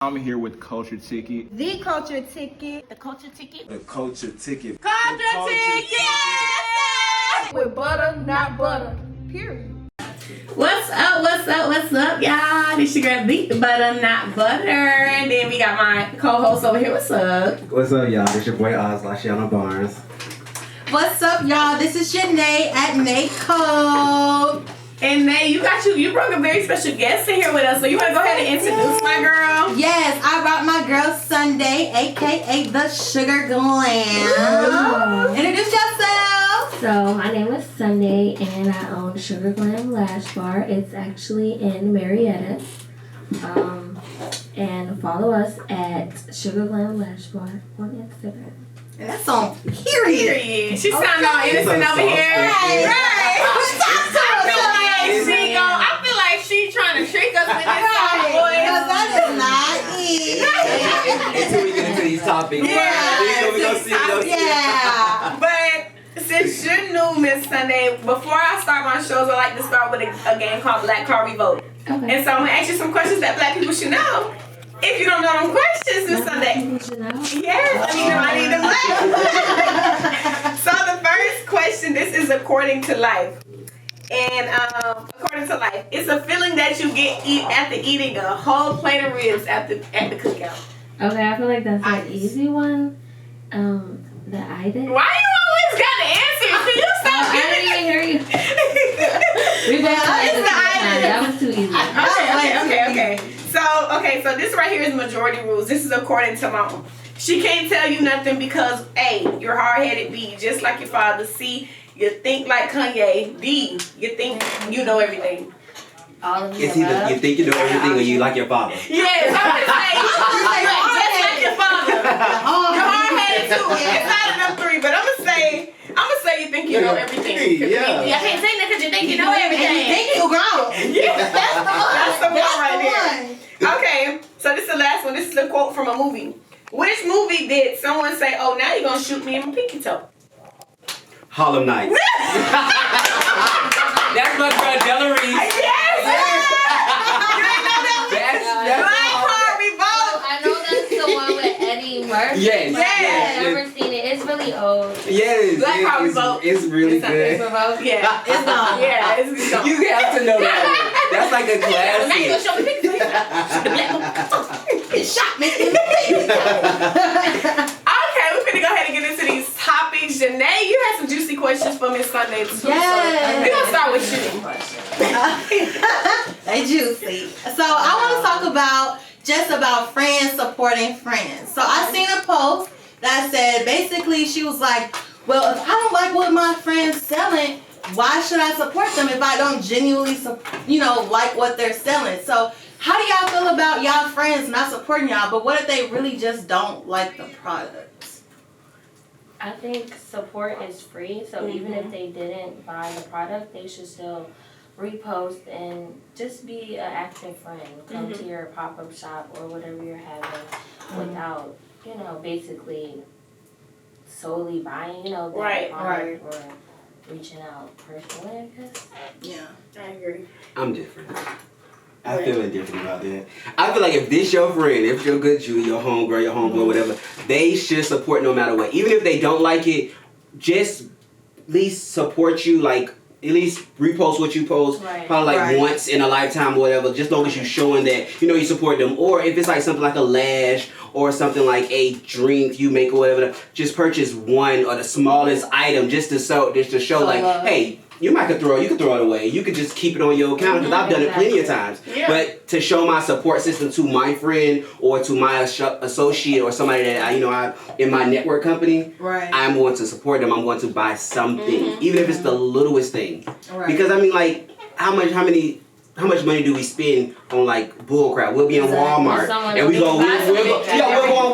I'm here with Culture Ticket. The Culture Ticket. The culture ticket. The culture ticket. Culture ticket. With butter, not butter. Period. What's up? What's up? What's up, y'all? This your girl, Beat the Butter, Not Butter. And then we got my co-host over here. What's up? What's up, y'all? It's your boy Lashiana Barnes. What's up, y'all? This is Janae at Nate Code. And Nay, you brought a very special guest in here with us. So you want to go ahead and introduce my girl? Yes, I brought my girl Sunday, aka the Sugar Glam. Introduce yourself. So my name is Sunday and I own Sugar Glam Lash Bar. It's actually in Marietta. And follow us at Sugar Glam Lash Bar on Instagram. And that's on period. She sounded all innocent over here. Right. I feel like she trying to trick us with this soft voice. Because that is not it. Until we get into these topics. Yeah. But since you're new, Miss Sunday, before I start my shows, I like to start with a game called Black Card Revolt. Okay. And so I'm going to ask you some questions that black people should know. If you don't know them questions, Miss Sunday. Yes, I need them black. So the first question, this is according to life. And according to life, it's a feeling that you get after eating a whole plate of ribs at the cookout. Okay, I feel like that's an easy one. That I did. Why you always got the answer? Can you stop I didn't even hear you. We both that was too easy. Okay. So this right here is majority rules. This is according to Mama. She can't tell you nothing because A, you're hard-headed. B, just like your father. C, you think like Kanye. D, you think you know everything. All of It's either you think you know everything or you like your father. Yes, I'm gonna say just like your father. You're hard-headed too. It's not enough three, but I'm gonna say you think you know everything. Yeah. I can't say that because you think you know everything. You think you grown. Yeah, that's the one right there. One. Okay, so this is the last one. This is a quote from a movie. Which movie did someone say, "Oh, now you're gonna shoot me in my pinky toe"? Harlem Nights. That's my girl Della Reese. Yes. Black Card Revolt. I know that's the one with Eddie Murphy. Yes. But I've never seen it. It's really old. Yes. Black Card Revolt. It's really good. It's revoked. Yeah, It's gone. yeah, it's gone. You have to know that one. That's like a Now you gonna classic. show me pinky toe. It shot me in the Okay, we're gonna go ahead and get into these topics. Janae, you had some juicy questions for Miss Sunday too. Yes. So we're gonna start with you. They juicy. So I want to talk about friends supporting friends. So I seen a post that said basically she was like, well, if I don't like what my friend's selling, why should I support them if I don't genuinely like what they're selling? So how do y'all feel about y'all friends not supporting y'all, but what if they really just don't like the products? I think support is free, so even if they didn't buy the product, they should still repost and just be an active friend. Come to your pop-up shop or whatever you're having without, basically solely buying, that product or reaching out personally, I guess. Yeah. I agree. I'm different. I feel different about that. I feel like if this your friend, if you're good, your homegirl, your homeboy, whatever, they should support no matter what. Even if they don't like it, just at least support you, like at least repost what you post, probably like once in a lifetime or whatever, just long as you showing that, you support them. Or if it's like something like a lash or something like a drink you make or whatever, just purchase one or the smallest item just to show like, hey, you could throw it away. You could just keep it on your account because I've done it plenty of times. Yeah. But to show my support system to my friend or to my associate or somebody that I in my network company, I'm going to support them. I'm going to buy something, even if it's the littlest thing. Right. Because like, how much money do we spend on like bull crap? We'll be on Walmart and we'll go on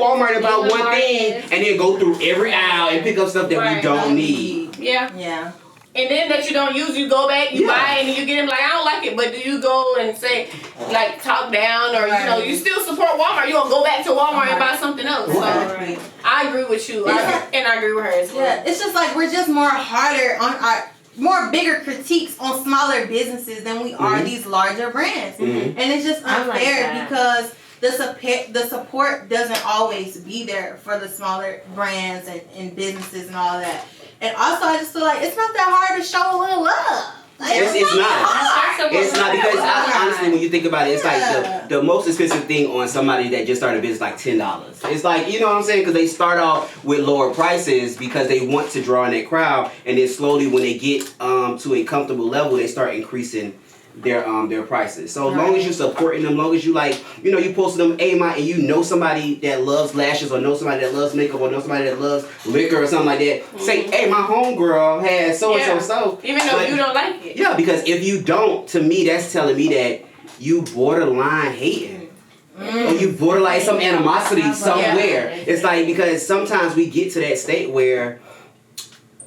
Walmart and buy one thing and then go through every aisle and pick up stuff that we don't need. Yeah. Yeah. And then that you don't use, you go back, you buy it, and you get them like, I don't like it. But do you go and say, like, talk down or, you still support Walmart. You don't go back to Walmart and buy something else. So I agree with you. And I agree with her as well. Yeah, it's just like we're just more harder on our more bigger critiques on smaller businesses than we are these larger brands. And it's just unfair because the support doesn't always be there for the smaller brands and businesses and all that. And also, I just feel like it's not that hard to show a little love. Like, It's not. It's not because honestly, when you think about it, it's like the most expensive thing on somebody that just started a business like $10. It's like, you know what I'm saying? Because they start off with lower prices because they want to draw in that crowd, and then slowly when they get to a comfortable level, they start increasing their prices. So as long as you're supporting them, as long as you like, you know, you posting them, and you know somebody that loves lashes, or know somebody that loves makeup, or know somebody that loves liquor or something like that, say, hey, my homegirl has so and so. Even though you don't like it. Yeah, because if you don't, to me, that's telling me that you borderline hating. Or you borderline some animosity somewhere. It's like, because sometimes we get to that state where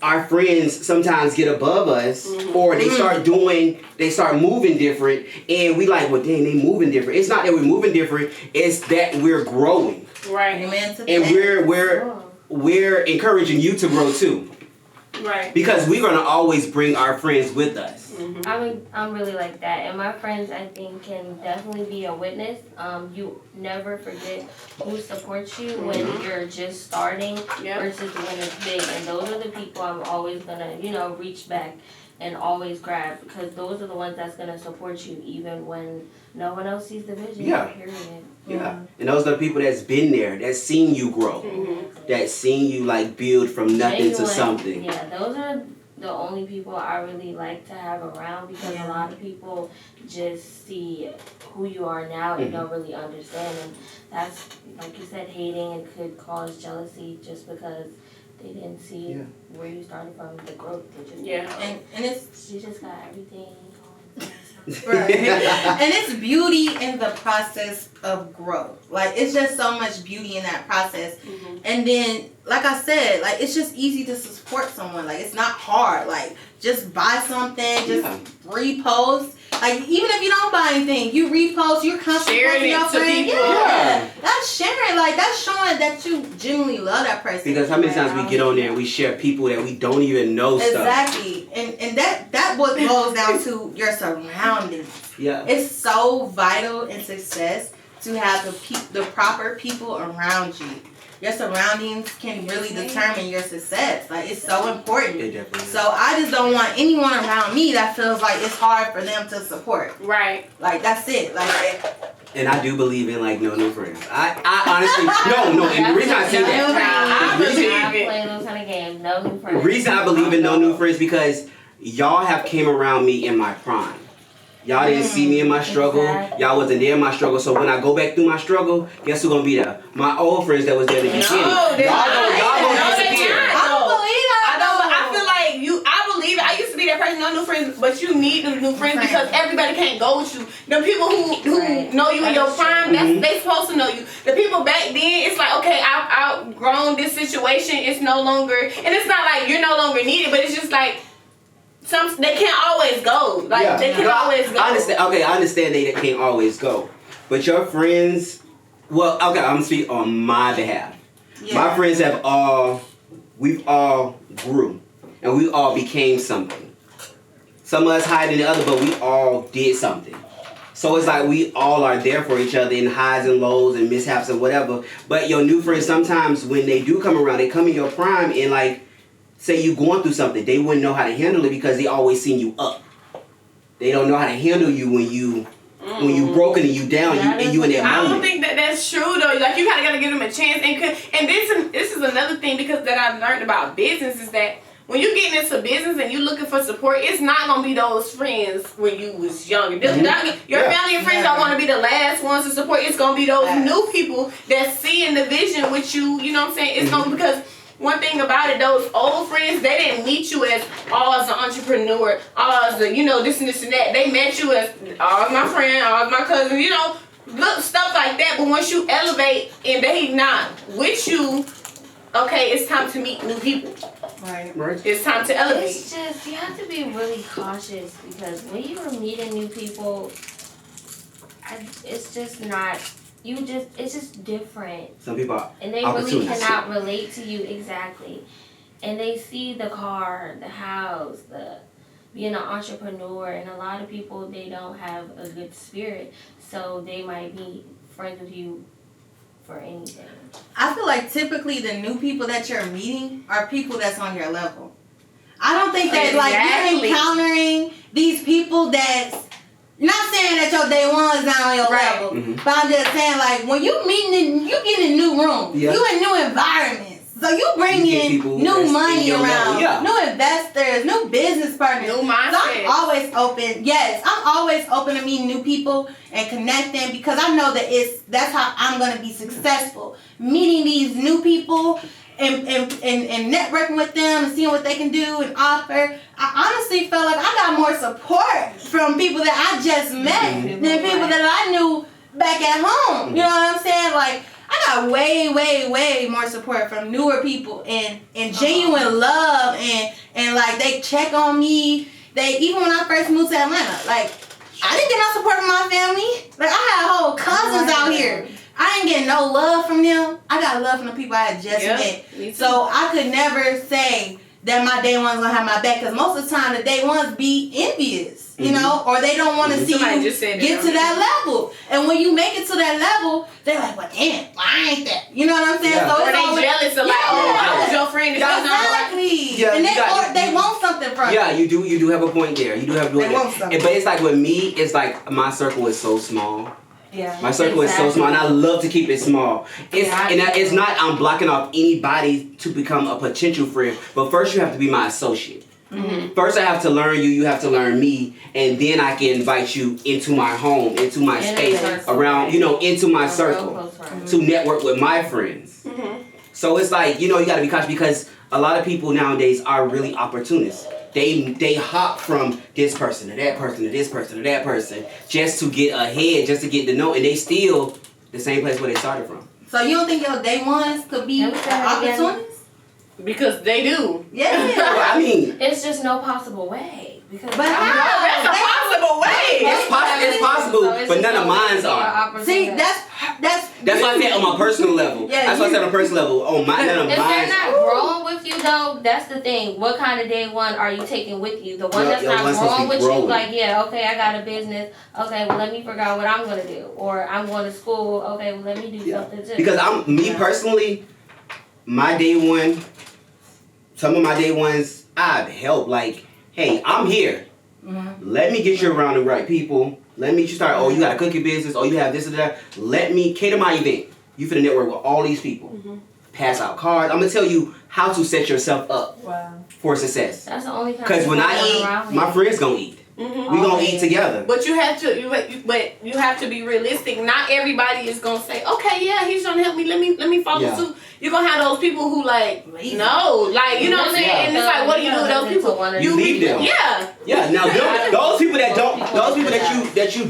our friends sometimes get above us, or they start moving different, and we like, well, dang, they moving different. It's not that we're moving different, it's that we're growing. Right. And we're encouraging you to grow too. Right. Because we're gonna always bring our friends with us. I'm really like that, and my friends, I think, can definitely be a witness. You never forget who supports you when you're just starting versus when it's big, and those are the people I'm always gonna, reach back and always grab, because those are the ones that's gonna support you even when no one else sees the vision. Yeah. Period. Yeah. And those are the people that's been there, that's seen you grow, that's seen you like build from nothing to something. Yeah, those are the only people I really like to have around, because a lot of people just see who you are now and don't really understand, and that's, like you said, hating, and could cause jealousy just because they didn't see where you started from, the growth. and it's she just got everything going. right. And it's beauty in the process of growth. Like, it's just so much beauty in that process. And then, like I said, like, it's just easy to support someone. Like, it's not hard. Like, just buy something, just repost. Like, even if you don't buy anything, you repost, you're Sharing constantly it to people. Yeah. That's sharing. Like, that's showing that you genuinely love that person. Because how many times we get on there and we share people that we don't even know stuff. Exactly. And that what boils down to your surroundings. Yeah. It's so vital in success to have the proper people around you. Your surroundings can really determine your success. Like, it's so important. It definitely is. So I just don't want anyone around me that feels like it's hard for them to support. Right. Like, that's it. Like, and I do believe in like no new friends. I honestly no. And the reason I say that, I play those kind of games. No new friends. the reason I believe in no new friends, because y'all have came around me in my prime. Y'all didn't see me in my struggle. Exactly. Y'all wasn't there in my struggle. So when I go back through my struggle, guess who's gonna be there? My old friends that was there in the beginning. Y'all gonna disappear. I don't believe that. I feel like I believe it. I used to be that person, no new friends, but you need them new friends because everybody can't go with you. The people who know you in your prime, they supposed to know you. The people back then, it's like, okay, I've outgrown this situation. It's no longer, and it's not like you're no longer needed, but it's just like, they can't always go. Like, they can't always go. I understand. Okay, I understand they can't always go. But your friends, well, okay, I'm speaking on my behalf. Yeah. My friends we've all grew. And we all became something. Some of us higher than the other, but we all did something. So it's like we all are there for each other in highs and lows and mishaps and whatever. But your new friends, sometimes when they do come around, they come in your prime and like, say you going through something, they wouldn't know how to handle it because they always seen you up. They don't know how to handle you when you broken and you down, and you in that moment. I don't think that's true though. Like, you kind of gotta give them a chance. And this is another thing because that I've learned about business is that when you get into business and you looking for support, it's not gonna be those friends when you was younger. Your family and friends don't want to be the last ones to support. It's gonna be those new people that see in the vision with you. You know what I'm saying? It's gonna, because one thing about it, those old friends, they didn't meet you as as an entrepreneur, as a, this and this and that. They met you as as my friend, as my cousin, look, stuff like that. But once you elevate and they not with you, okay, it's time to meet new people. Right. It's time to elevate. It's just, you have to be really cautious, because when you are meeting new people, it's just not, it's just different. Some people are and they really cannot relate to you exactly. And they see the car, the house, being an entrepreneur, and a lot of people, they don't have a good spirit. So they might be friends with you for anything. I feel like typically the new people that you're meeting are people that's on your level. I don't think that like you're encountering these people that's not saying that your day one is not on your level, but I'm just saying like when you meeting, you get in new rooms, you in new environments. So you bring in new money around, new investors, new business partners. New mindsets. So I'm always open. Yes, I'm always open to meeting new people and connecting because I know that that's how I'm gonna be successful. Meeting these new people and networking with them and seeing what they can do and offer. I honestly felt like I got more support from people that I just met than people that I knew back at home. You know what I'm saying? Like. I got way more support from newer people and genuine love and like they check on me. They even when I first moved to Atlanta, like I didn't get no support from my family. Like I had whole cousins out here. I didn't get no love from them. I got love from the people I had just met. So I could never say that my day one's gonna have my back because most of the time the day ones be envious, you know, or they don't want to see you get to that level. And when you make it to that level, they're like, well, damn, I ain't that. You know what I'm saying? So or they jealous of like, oh, I was your friend. Exactly. And they want something from you. Yeah, you do have a point there. You do have a point there. But it's like with me, it's like my circle is so small. Yeah. My circle is so small, and I love to keep it small. It's not I'm blocking off anybody to become a potential friend, but first you have to be my associate. First I have to learn you have to learn me, and then I can invite you into my home, into my space, around, into my circle to network with my friends. So it's like, you got to be cautious because a lot of people nowadays are really opportunists. They hop from this person to that person to this person to that person just to get ahead, just to get to know, and they still the same place where they started from. So you don't think your day ones could be opportunists? Because they do. Yeah. Well, I mean, it's just no possible way. Because but how? That's a possible way. It's possible, but none of mine are. See, that's why I said on my personal level. That's why I said on a personal level. Oh, none of mine. If they're not growing with you, though, that's the thing. What kind of day one are you taking with you? The one that's not growing with you, like, okay, I got a business. Okay, well, let me figure out what I'm gonna do, or I'm going to school. Okay, well, let me do something too. Because me personally, my day one, some of my day ones, I've helped. Like, hey, I'm here. Let me get you around the right people. Let me start. Oh, you got a cookie business. Oh, you have this and that. Let me cater my event. You finna network with all these people. Pass out cards. I'm gonna tell you how to set yourself up for success. That's the only. Because when I eat, my friends gonna eat. We gonna eat together. But you have to be realistic. Not everybody is gonna say, okay, yeah, he's trying to help me. Let me follow suit. You're gonna have those people who like, no, like, you know what I'm saying? And it's like, what do you do with those people? You leave them. Yeah. Yeah. Now those people that you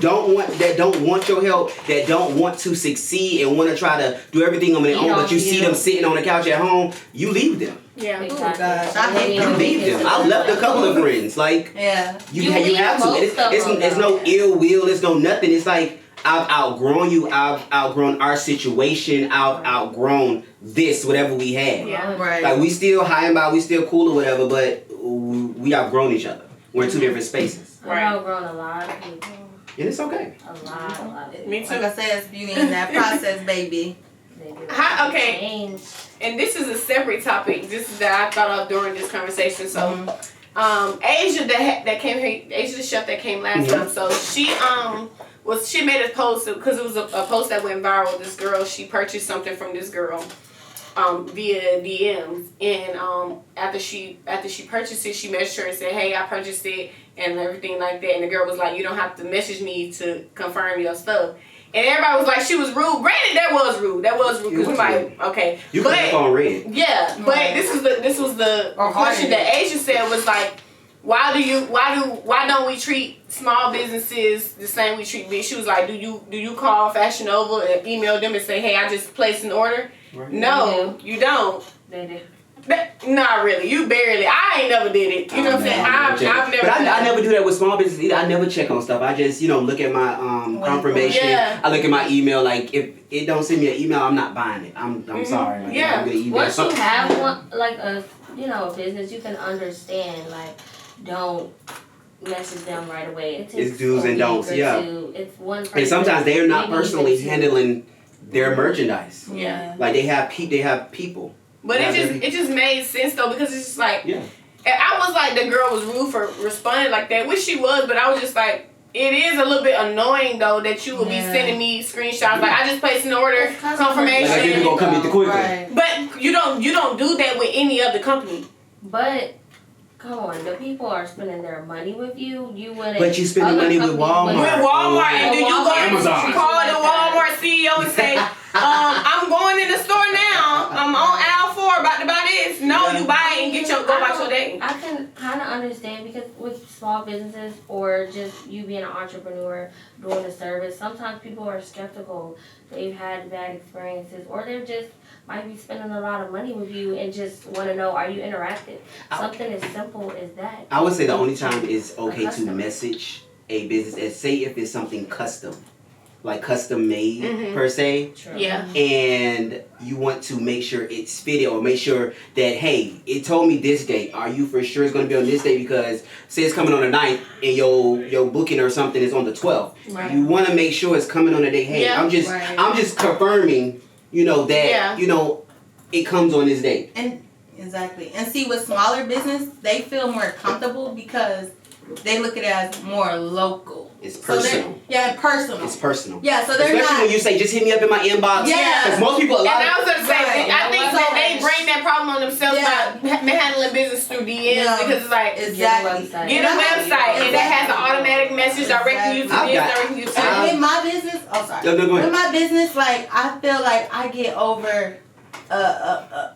don't want your help, that don't want to succeed and want to try to do everything on their own, but you see them sitting on the couch at home, you leave them. Yeah. Exactly. I hate You leave them. I left a couple of friends. Like, you have to. It's no ill will. It's no nothing. It's like, I've outgrown you. I've outgrown our situation. I've outgrown this, whatever we had. Yeah. Right. Like, we still high and by, we still cool or whatever, but we outgrown each other. We're in two different spaces. I've outgrown a lot of people. And it's okay. A lot of people. Me too. Like I said, it's beauty in that process, baby. Okay. And this is a separate topic. This is that I thought of during this conversation. So, Asia that came here, Asia the chef that came last time. So she made a post because it was a post that went viral. This girl, she purchased something from this girl via DMs, and after she purchased it, she messaged her and said, "Hey, I purchased it," and everything like that. And the girl was like, "You don't have to message me to confirm your stuff." And everybody was like, she was rude. Granted, that was rude because we're like, okay. You could have on red. Yeah, but this was the question that Asia said was like, why don't we treat small businesses the same we treat big? She was like, do you call Fashion Nova and email them and say, hey, I just placed an order? Right. No, you don't. They did. Not really. You barely. I ain't never did it. You know what I'm saying? I've never. But I never do that with small business either. I never check on stuff. I just look at my confirmation. Yeah. I look at my email. Like, if it don't send me an email, I'm not buying it. I'm sorry. Like, yeah. I'm gonna email once you have one, like a business, you can understand. Like, don't message them right away. It takes It's do's and don'ts, yeah. It's one person. And sometimes they are not maybe personally even two. handling their merchandise. Yeah. Like they have people. But Yeah, it just made sense though, because it's just like, Yeah. and I was like, the girl was rude for responding like that, which she was, but I was just like, it is a little bit annoying though that you will be sending me screenshots like, I just placed an order, confirmation. Like if you gonna come get the quicker. Right. But you don't do that with any other company. But come on, the people are spending their money with you. You wouldn't. But you spending other money with companies Walmart. wouldn't- With Walmart, and do you go Amazon. call the Walmart CEO and say, I'm going in the store now. I'm on aisle 4 about to buy this. No, you buy it and go about your day. I can kind of understand because with small businesses or just you being an entrepreneur doing a service, sometimes people are skeptical. They've had bad experiences, or they're just might be spending a lot of money with you and just want to know, are you interactive? Something as simple as that. I would say the only time it's okay to customer. message a business is say if it's something custom, like custom made Mhm. per se, True. Yeah. and you want to make sure it's fitted or make sure that, hey, it told me this date. Are you for sure it's going to be on this date? Because say it's coming on the 9th and your booking or something is on the 12th. Right. You want to make sure it's coming on the day. Hey, Yeah. I'm just confirming, that it comes on this date. And exactly. And see, with smaller business, they feel more comfortable because they look at it as more local. It's So they're- personal. yeah, personal. It's personal. Yeah, so they're Especially not. when you say, just hit me up in my inbox. Yeah. Because most people, And I was going to say, Right. I think So- that they bring that problem on themselves Yeah. by handling business through DMs Yeah. because it's like, Exactly. get a website and that has an automatic message directing you to I've this, got- directing you to And that. with my business, sorry. No, go ahead. With my business, like I feel like I get over,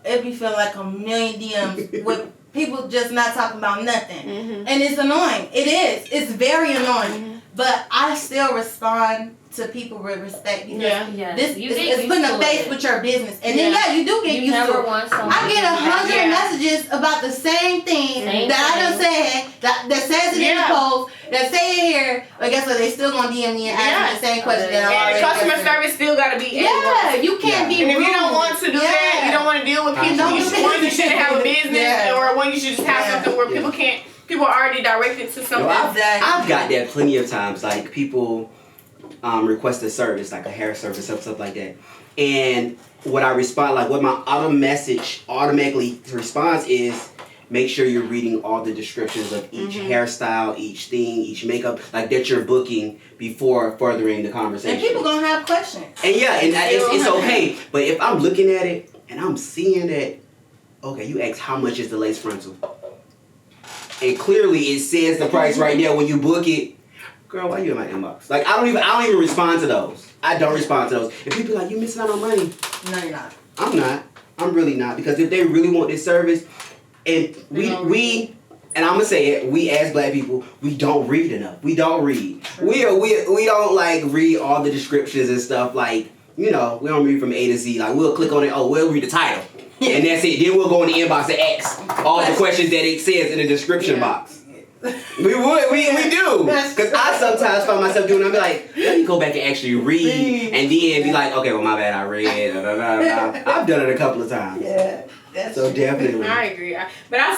it be feeling like a million DMs with people just not talking about nothing, Mhm. and it's annoying. It is. It's very annoying. But I still respond to people with respect because Yeah. Yes. this You is get it's used putting to a face it. with your business, and then you do get You used to never it. want someone. I get 100 Yeah. messages about the same thing Same that I done thing. said, that says it in the Yeah. post, that say it here, but guess what? They still gonna DM me and ask me the same question that I And already customer answered. service still got to be Yeah, you can't be And if rude. you don't want to do that, you don't want to deal with people. Don't You do should, one, you business. shouldn't have a business, Yeah. or one, you should just have Yeah. something where Yeah. people are already directed to Yo, something. I've got that plenty of times. Like people request a service, like a hair service, stuff like that. And what I respond, like what my automatically response is, make sure you're reading all the descriptions of each hairstyle, each thing, each makeup, like that you're booking before furthering the conversation. And people gonna have questions. And yeah, and it's okay. But if I'm looking at it and I'm seeing that, okay, you asked how much is the lace frontal, and clearly it says the price right there when you book it. Girl, why you in my inbox? Like I don't even respond to those. I don't respond to those. If people are like, you missing out on money, No, you're not. I'm not. I'm really not, because if they really want this service, and we and I'm gonna say it, we as black people, we don't read enough. We don't read. We don't like read all the descriptions and stuff. Like, we don't read from A to Z. Like, we'll click on it. Oh, we'll read the title, and that's it. Then we'll go in the inbox and ask all the questions that it says in the description box. We do. Because I sometimes find myself doing it. I'll be like, let me go back and actually read, and then be like, okay, well, my bad, I read. Da, da, da, da. I've done it a couple of times. Yeah, that's So definitely. I agree, but I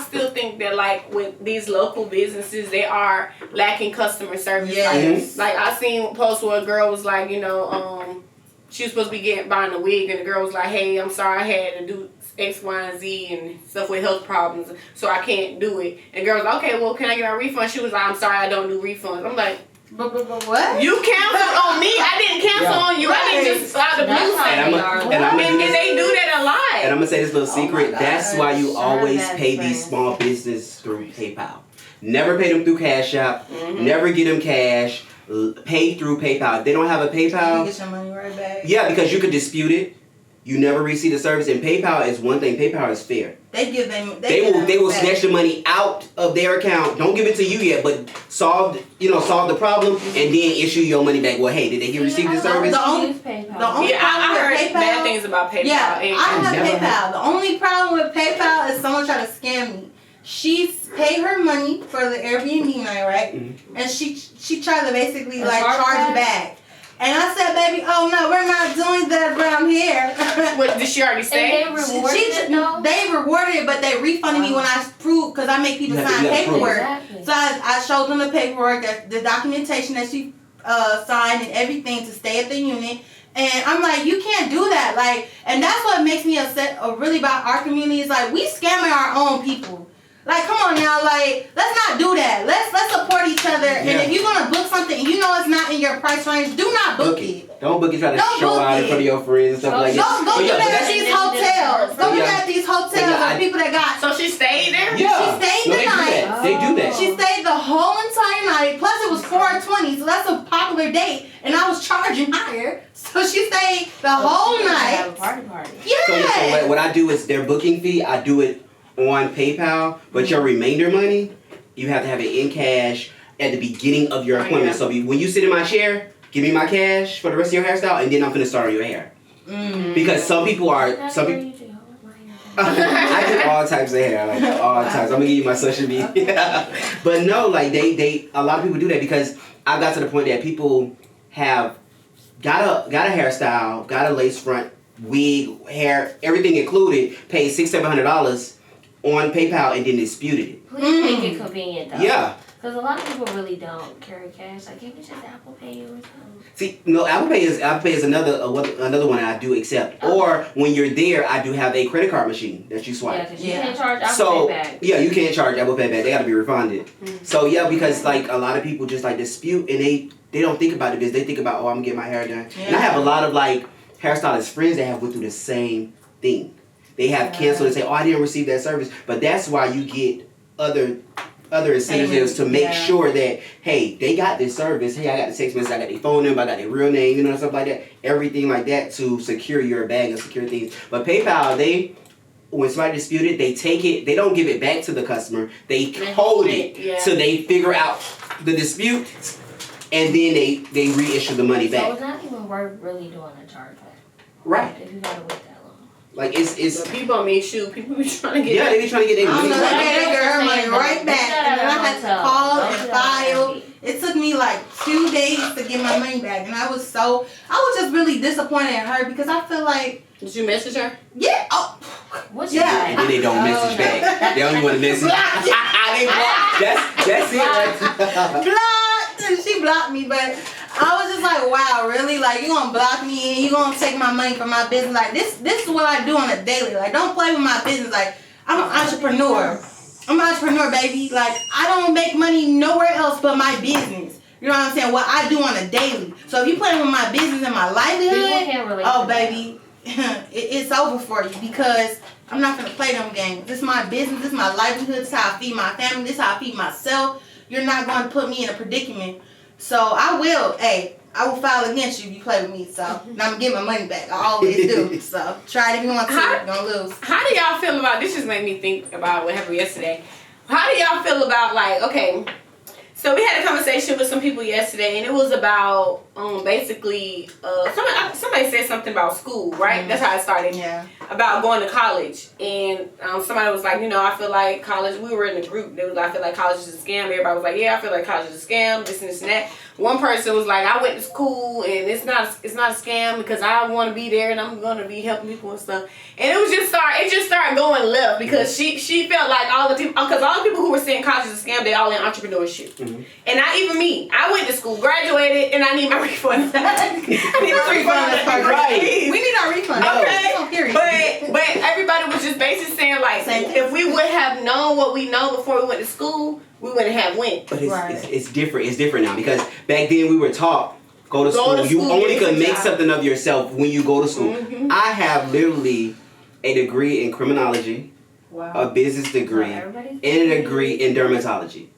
still think that like with these local businesses, they are lacking customer service. Yes. Like I seen posts where a girl was like, she was supposed to be buying a wig, and the girl was like, hey, I'm sorry, I had to do X, Y, and Z and stuff with health problems, so I can't do it. And the girl was like, okay, well, can I get a refund? She was like, I'm sorry, I don't do refunds. I'm like, But what? you canceled on me. I didn't cancel on you. I didn't just out the blue That's how say. they are. And they do that a lot. And I'm gonna say this little secret. my That's why you gosh. always Bad pay friends. these small business through PayPal. Never pay them through Cash App. Never get them cash. Pay through PayPal. If they don't have a You PayPal, get your money right back. yeah, because you could dispute it. You never receive the service. And PayPal is one thing. PayPal is fair. They give them. They will snatch the money out of their account. Don't give it to you yet, but solve the problem and then issue your money back. Well, hey, did they receive the service? The only- Use PayPal. the only- Yeah, I heard PayPal? bad things about PayPal. Yeah, And- I have never PayPal. The only problem with PayPal is someone trying to scam me. She paid her money for the Airbnb night, right? And she tried to basically A like charge charge back? back. And I said, baby, oh no, we're not doing that around here. What did she already say? And they rewarded it though? They rewarded it, but they refunded me when I proved, because I make people sign paperwork. Exactly. So I showed them the paperwork, the documentation that she signed and everything to stay at the unit. And I'm like, you can't do that. Like, and that's what makes me upset really about our community is like, we scamming our own people. Like, come on now, like, let's not do that. Let's support each other. Yeah. And if you're gonna book something and you know it's not in your price range, do not book it. Don't book it. Try to show out in front of your friends and stuff like that. Go do that at these hotels. Go do that at these hotels with people that got. So she stayed there. Yeah. She stayed the night. They do that. She stayed the whole entire night. Plus, it was 4:20, so that's a popular date, and I was charging higher. So she stayed the whole night. Have a party. Yeah. So what I do is their booking fee. I do it on PayPal, but your remainder money, you have to have it in cash at the beginning of your appointment. So when you sit in my chair, give me my cash for the rest of your hairstyle, and then I'm gonna start on your hair. Because some people I do all types of hair, like all types. I'm gonna give you my social media. But no, like they a lot of people do that because I got to the point that people have got a hairstyle, got a lace front, wig, hair, everything included, paid $600-700 on PayPal and then disputed it. Please make it convenient though. Yeah. Because a lot of people really don't carry cash. Like, can't you just Apple Pay or something? See, no, Apple Pay is another one I do accept. Okay. Or when you're there, I do have a credit card machine that you swipe. Yeah, because you can't charge Apple Pay back. Yeah, you can't charge Apple Pay back. They got to be refunded. So yeah, because like a lot of people just like dispute and they don't think about it because they think about, oh, I'm gonna get my hair done. Yeah. And I have a lot of like hairstylist friends that have went through the same thing. They have canceled and say, oh, I didn't receive that service. But that's why you get other incentives to make sure that, hey, they got this service. Hey, I got the text message, I got their phone number, I got their real name, you know, stuff like that. Everything like that to secure your bag and secure things. But PayPal, when somebody disputed, they take it, they don't give it back to the customer. They hold it so they figure out the dispute and then they reissue the money back. So it's not even worth really doing a chargeback. Right. If you gotta wait that long. Like it's but people on me shoot. People be trying to get. Yeah, they be trying to get their money. I gave that girl money right back, and then I had to call and file. It took me like 2 days to get my money back, and I was just really disappointed in her because I feel like. Did you message her? Yeah. Oh. And then they don't message back. They only want to message. That's it. Right? Blocked. She blocked me, but. I was just like, wow, really? Like, you gonna block me and you gonna take my money from my business? Like, this is what I do on a daily. Like, don't play with my business. Like, I'm an entrepreneur. I'm an entrepreneur, baby. Like, I don't make money nowhere else but my business. You know what I'm saying? What I do on a daily. So if you playing with my business and my livelihood, oh, baby, it's over for you because I'm not gonna play them games. This is my business. This is my livelihood. This is how I feed my family. This is how I feed myself. You're not going to put me in a predicament. So I will file against you if you play with me. So and I'm gonna get my money back. I always do. So try it if you want to. You're gonna lose. How do y'all feel about this? Just made me think about what happened yesterday. How do y'all feel about like so we had a conversation with some people yesterday, and it was about basically somebody said something about school, right? Mm-hmm. That's how it started. Yeah. About going to college, and somebody was like, I feel like college. We were in a group. They was like, I feel like college is a scam. Everybody was like, yeah, I feel like college is a scam. This and this and that. One person was like, I went to school, and it's not a scam because I want to be there and I'm going to be helping people and stuff. And it just started going left because she felt like all the people who were saying college is a scam, they all in entrepreneurship. Mm-hmm. And not even me. I went to school, graduated, and I need my refund. I need my refund. Right. We need our refund. Okay. But everybody was just basically saying like, if we would have known what we know before we went to school, we wouldn't have went. But it's different. It's different now because back then we were taught go to school. You only could make something of yourself when you go to school. Mm-hmm. I have literally a degree in criminology, a business degree, and a degree in dermatology.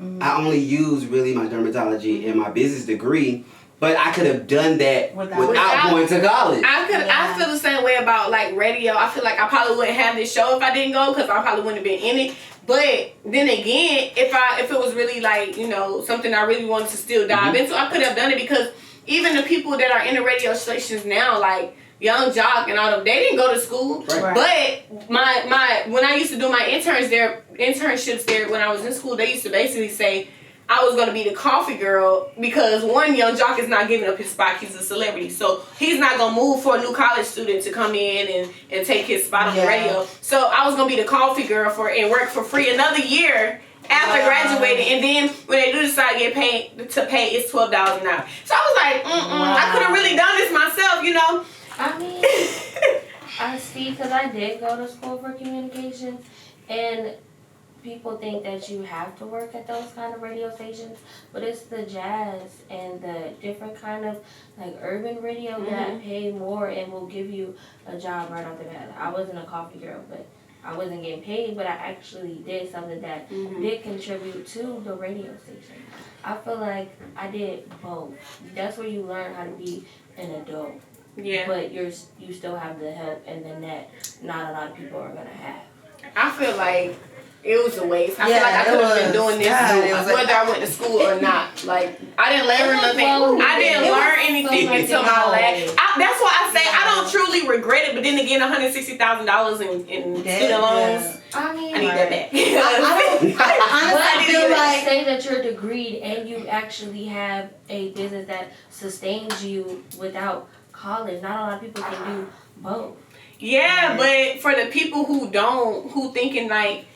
Mm-hmm. I only use really my dermatology and my business degree. But I could have done that without going to college. I feel the same way about like radio. I feel like I probably wouldn't have this show if I didn't go because I probably wouldn't have been in it. But then again, if it was really like something I really wanted to still dive into, I could have done it because even the people that are in the radio stations now, like Young Jock and all them, they didn't go to school. Right. But my when I used to do my internships there when I was in school, they used to basically say, I was gonna be the coffee girl because one, Young Jock is not giving up his spot. He's a celebrity, so he's not gonna move for a new college student to come in and take his spot on the radio. So I was gonna be the coffee girl and work for free another year after graduating, and then when they do decide to get paid, it's $12 an hour. So I was like, I could have really done this myself, you know. I mean, I see, because I did go to school for communications, and people think that you have to work at those kind of radio stations, but it's the jazz and the different kind of like urban radio that pay more and will give you a job right off the bat. I wasn't a coffee girl, but I wasn't getting paid, but I actually did something that did contribute to the radio station. I feel like I did both. That's where you learn how to be an adult. Yeah. But you still have the help and the net not a lot of people are gonna have. I feel like it was a waste. I feel like I could have been doing this whether I went to school or not. Like, I didn't learn nothing. I didn't learn anything until my last. That's why I say I don't truly regret it. But then again, $160,000 in student loans. I mean, I need that back. I honestly feel like say that you're degreed and you actually have a business that sustains you without college. Not a lot of people can do both. Yeah, but for the people who thinking like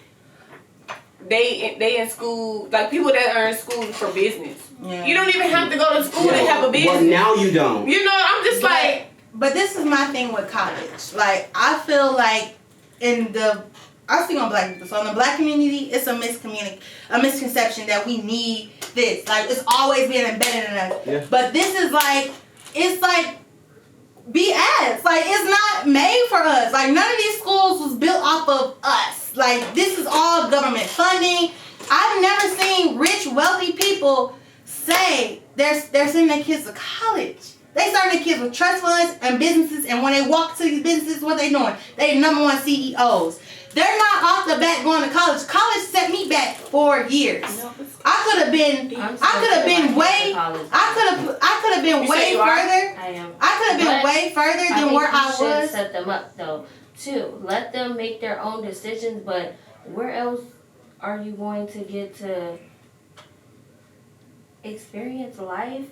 they in school, like people that are in school for business. Yeah. You don't even have to go to school to have a business. Well, now you don't. You know, I'm just But this is my thing with college. Like, I feel like I speak on black people. So in the black community, it's a misconception that we need this. Like, it's always been embedded in us. Yeah. But this is like, it's like BS. Like, it's not made for us. Like, none of these schools was built off of us. Like, this is all government funding. I've never seen rich, wealthy people say they're sending their kids to college. They start their kids with trust funds and businesses, and when they walk to these businesses, what they doing? They number one CEOs. They're not off the bat going to college. College set me back 4 years. I could have been way further. I could have been way further than where I was. Set them up though, too. Let them make their own decisions. But where else are you going to get to experience life?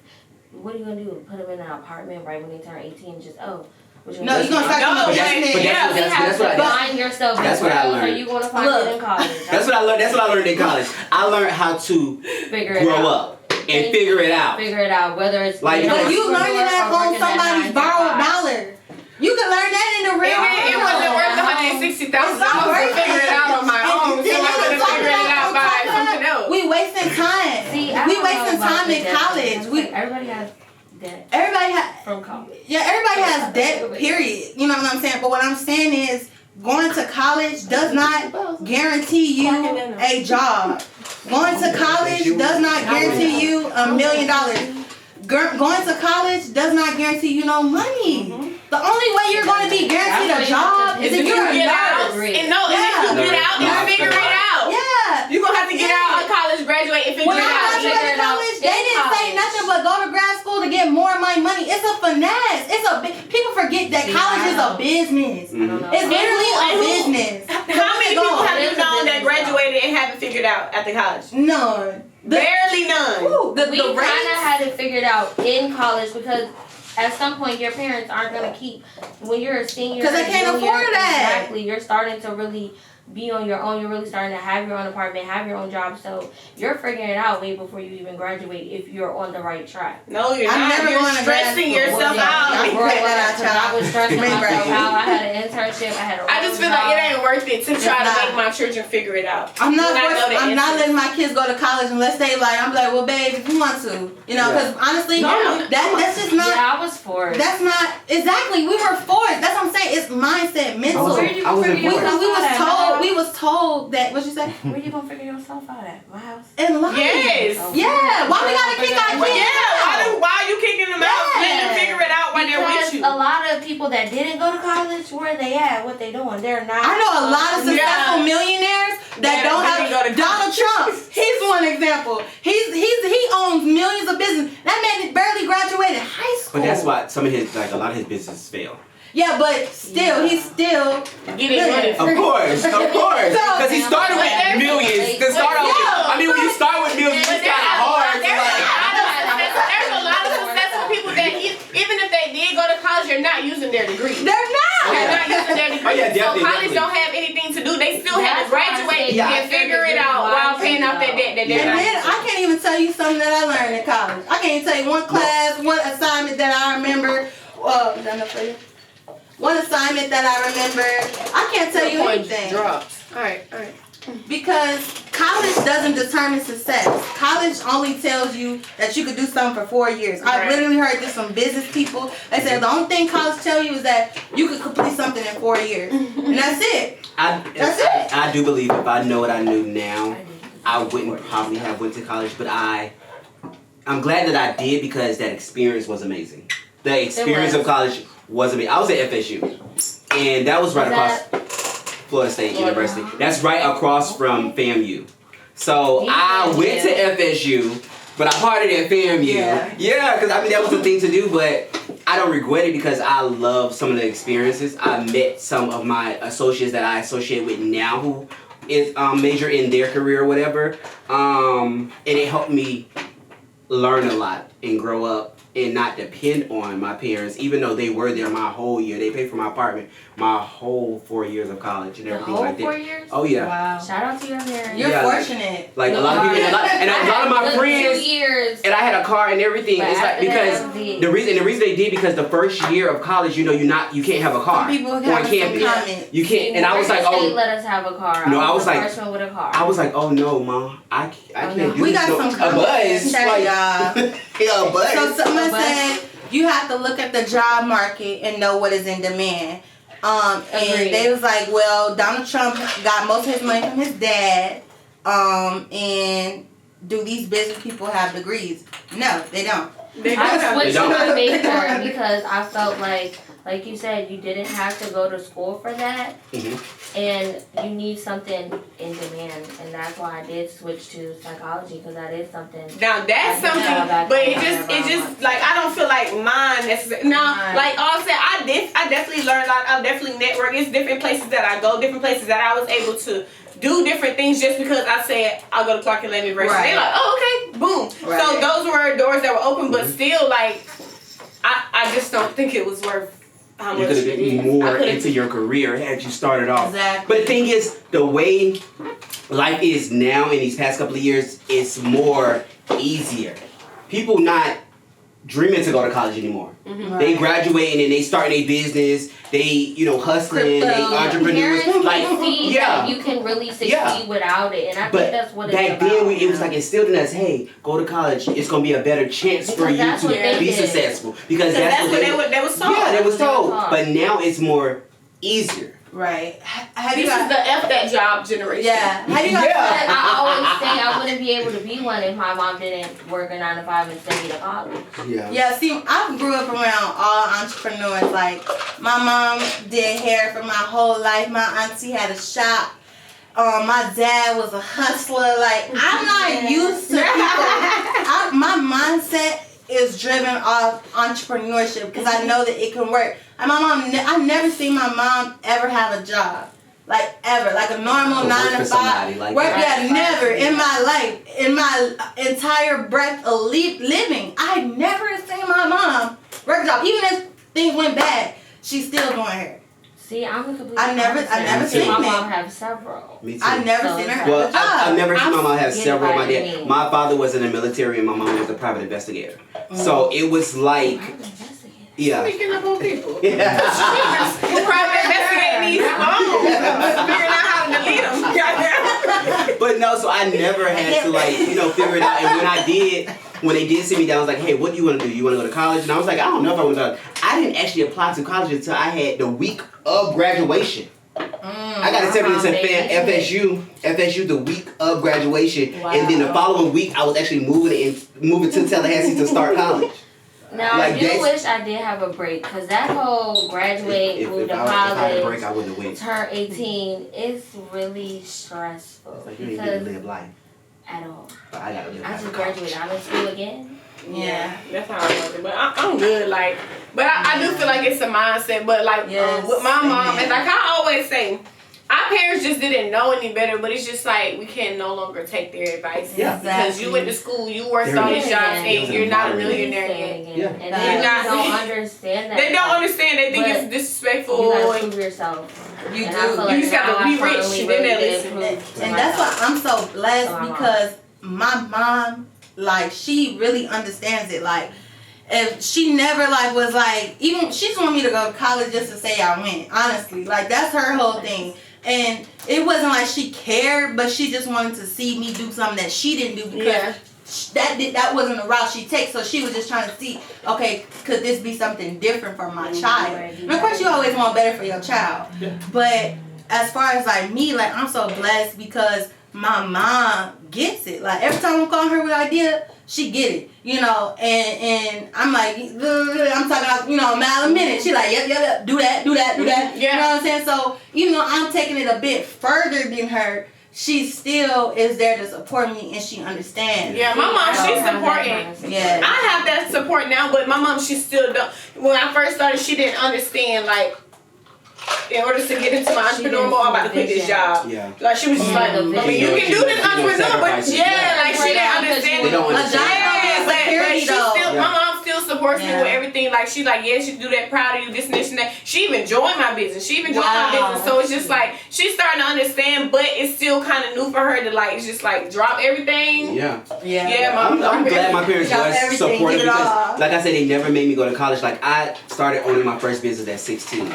What are you gonna do? Put them in an apartment right when they turn 18 and just you're gonna start That's what I learned. Are you gonna find it in college? That's what I learned. That's what I learned in college. I learned how to grow up and figure it out. Whether it's like you learning that on somebody's borrowed dollar. You can learn that in the real world. It wasn't worth $160,000 to figure it out on my own. So I could have figured it out by something else. We wasting time. We wasting time in college. Everybody has debt. Everybody has from college. Yeah, everybody has debt. Period. You know what I'm saying? But what I'm saying is, going to college does not guarantee you a job. Going to college does not guarantee you $1 million. Going to college does not guarantee you no money. The only way you're going to be guaranteed a job is if you're a get out. And if you get out and figure it out. Yeah. You're going to have to get out of college, graduate, and figure it out. When I graduated college, they didn't say nothing but go to grad school to get more of my money. It's a finesse. People forget that college is a business. It's literally a business. How many people have you known that graduated and haven't figured out after college? None. Barely none. We kind of had it figured out in college because at some point your parents aren't going to keep, when you're a senior, because they can't afford that. Exactly. You're starting to really be on your own. You're really starting to have your own apartment, have your own job. So you're figuring it out way before you even graduate if you're on the right track. No, you're not. You're stressing yourself out. I was stressing myself out. I had an internship. I just feel like it ain't worth it to try to make my children figure it out. I'm not letting my kids go to college unless they like. I'm like, well, babe, if you want to, because honestly, that's just not. Yeah, I was forced. That's not exactly. We were forced. That's what I'm saying. It's mindset, mental. We was told that. What you say? Where you gonna figure yourself out at? My house. In life. Yes. Yeah. Why we gotta kick our kids? Yeah. Why are you kicking them out? Let them figure it out when they're with you. A lot of people that didn't go to college, where they at? What they doing? They're not. I know a lot of successful millionaires that don't have. Donald Trump. He's one example. He owns millions of business. That man barely graduated high school. But that's why a lot of his businesses fail. Yeah, but still, he's still getting money. Of course. Because he started with millions. When you start with millions, you start hard. There's a lot of successful people that even if they did go to college, they're not using their degree. They're not. They're not using their degree. Oh, yeah, so definitely, college definitely. don't have anything to do. They still have to That's why I graduate say and figure it out while paying off that debt. And then I can't even tell you something that I learned in college. I can't even tell you one class, one assignment that I remember. Is that enough for you? One assignment that I remember. I can't tell you anything. Drops. All right. Because college doesn't determine success. College only tells you that you could do something for 4 years. Right. I've literally heard this from business people. They said the only thing college tell you is that you could complete something in 4 years. And that's it. That's it. I do believe if I know what I knew now, I wouldn't probably have went to college, but I'm glad that I did because that experience was amazing. The experience of college was amazing. I was at FSU, and that was right across Florida State University. That's right across from FAMU. So I went to FSU, but I partied at FAMU. Yeah, because I mean that was the thing to do, but I don't regret it because I love some of the experiences. I met some of my associates that I associate with now who is major in their career or whatever, and it helped me learn a lot and grow up and not depend on my parents, even though they were there my whole year. They paid for my apartment my whole 4 years of college and everything like that. 4 years? Oh yeah. Wow. Shout out to your parents. You're Yeah, fortunate. Like a lot of people, and a lot of my friends, 2 years. and I had a car and everything. But It's like after because that, the reason they did because the first year of college, you can't have a car. Some people on have some campus. comments. You can't. And I was like, State oh. let us have a car. No, I I was the like- first one with a car. I was like, oh no, Mom, I can't no. do We this. got No, some a comments. buzz. Check, Like, y'all. yeah, a buzz. So someone A bus. said you have to look at the job market and know what is in demand. And Agreed. they was like, well, Donald Trump got most of his money from his dad. And do these business people have degrees? No, they don't. I switched don't. to a major because I felt like you said, you didn't have to go to school for that, and you need something in demand, and that's why I did switch to psychology because that is something. Now that's I can tell something, that but I it want. just like I don't feel like mine necessarily. No, Right. like all said, I definitely learned. I definitely network. It's different places that I go, different places that I was able to do different things just because I said I'll go to Clark Atlanta University. Right. They're like, oh okay, boom. Right. So those were doors that were open, but still like I just don't think it was worth how You much could have it been is. more I could've- into your career had you started off. Exactly. But the thing is, the way life is now in these past couple of years, it's more easier. People not dreaming to go to college anymore. They graduating and they starting a business. They, hustling. They Crypto. entrepreneurs. Parents Like, can see yeah. that you can really succeed Yeah. without it, and I But think that's what it's back about. then, it was like instilled in us, hey, go to college. It's going to be a better chance for Because you that's what to they be did. successful. Because that's That's what they was told. Yeah, they was told. taught. But now it's more easier. Right. Have This you is got? the F that job generation. Yeah. Have you got? Yeah. But I always say I wouldn't be able to be one if my mom didn't work a 9 to 5 and send me to college. Yeah. Yeah, see, I grew up around all entrepreneurs. Like, my mom did hair for my whole life. My auntie had a shop. My dad was a hustler. Like, I'm not used to people. My mindset is driven off entrepreneurship because I know that it can work. And my mom, I've never seen my mom ever have a job. Like, ever. Like a normal Or work 9 for to 5. somebody like Work, that. yeah, never in my life, in my entire breath of living. I never seen my mom work a job. Even if things went bad, she's still doing hair. See, I'm a complete I never opposite. seen My that. mom have several. Me too. I never So seen her it's have Well, a job. I've never seen my mom have Get several. My right dad, in. my father was in the military, and my mom was a private investigator. So it was like, yeah. Speaking of old people. Yeah. Who probably investigating these phones, figuring out how to delete them. Goddamn. But no, so I never had to figure it out. And when they did sit me down, I was like, hey, what do you want to do? You want to go to college? And I was like, I don't know if I want to. I didn't actually apply to college until I had the week of graduation. I got accepted into FSU the week of graduation, Wow. and then the following week I was actually moving to Tallahassee to start college. Now, Like, I do that's- wish I did have a break, because that whole graduate, If move to I had a break, college, I wouldn't have went. turn 18, it's really stressful. It's like you didn't get to Because live life, at all. but I gotta live I life. just graduated. I'm in school again. Yeah. That's how I was it. But I'm good. Like, but I do feel like it's a mindset. But like Yes, with my mom, amen. and like I always say, our parents just didn't know any better, but it's just like we can no longer take their advice. Yeah. Because you went to school, you worked all these jobs, and you're not a millionaire yet. Yeah. And You're they not- don't understand that. They don't understand. They think But it's disrespectful. You gotta and- prove yourself. You And do. I feel like You just gotta now be I rich, finally and then really they did listen. prove to And that's why myself. I'm so blessed To my mom. because my mom, like, she really understands it. Like, if she never like was like, even she just wanted me to go to college just to say I went. Honestly, like that's her whole thing. And it wasn't like she cared, but she just wanted to see me do something that she didn't do because that wasn't the route she takes. So she was just trying to see, okay, could this be something different for my child? And of course, you always want better for your child. But as far as like me, like I'm so blessed because my mom gets it. Like every time I'm calling her with an idea, she get it, you know, and I'm like, I'm talking about, you know, a mile a minute. She like, yep, do that. Yeah. You know what I'm saying? So, even though I'm taking it a bit further than her, she still is there to support me and she understands. Yeah, my mom, she's supporting. Yeah. I have that support now, but my mom, she still don't. When I first started, she didn't understand, like, in order to get into my entrepreneur mode, I'm about to quit this job. Yeah. Like, she was just like, I mean, you can do this entrepreneur, but yeah, like, she didn't understand They don't it. understand. Yeah, but Security, she though. still, Yeah. my mom still supports me Yeah. with everything. Like, she like, yes, you can do that, proud of you, this and this and that. She even joined my business. She even joined my Wow. business. So it's just like, she's starting to understand, but it's still kind of new for her to like, just like drop everything. Yeah. Yeah, mom. I'm glad my parents Got was everything, supportive give it all. because, like I said, they never made me go to college. Like, I started owning my first business at 16.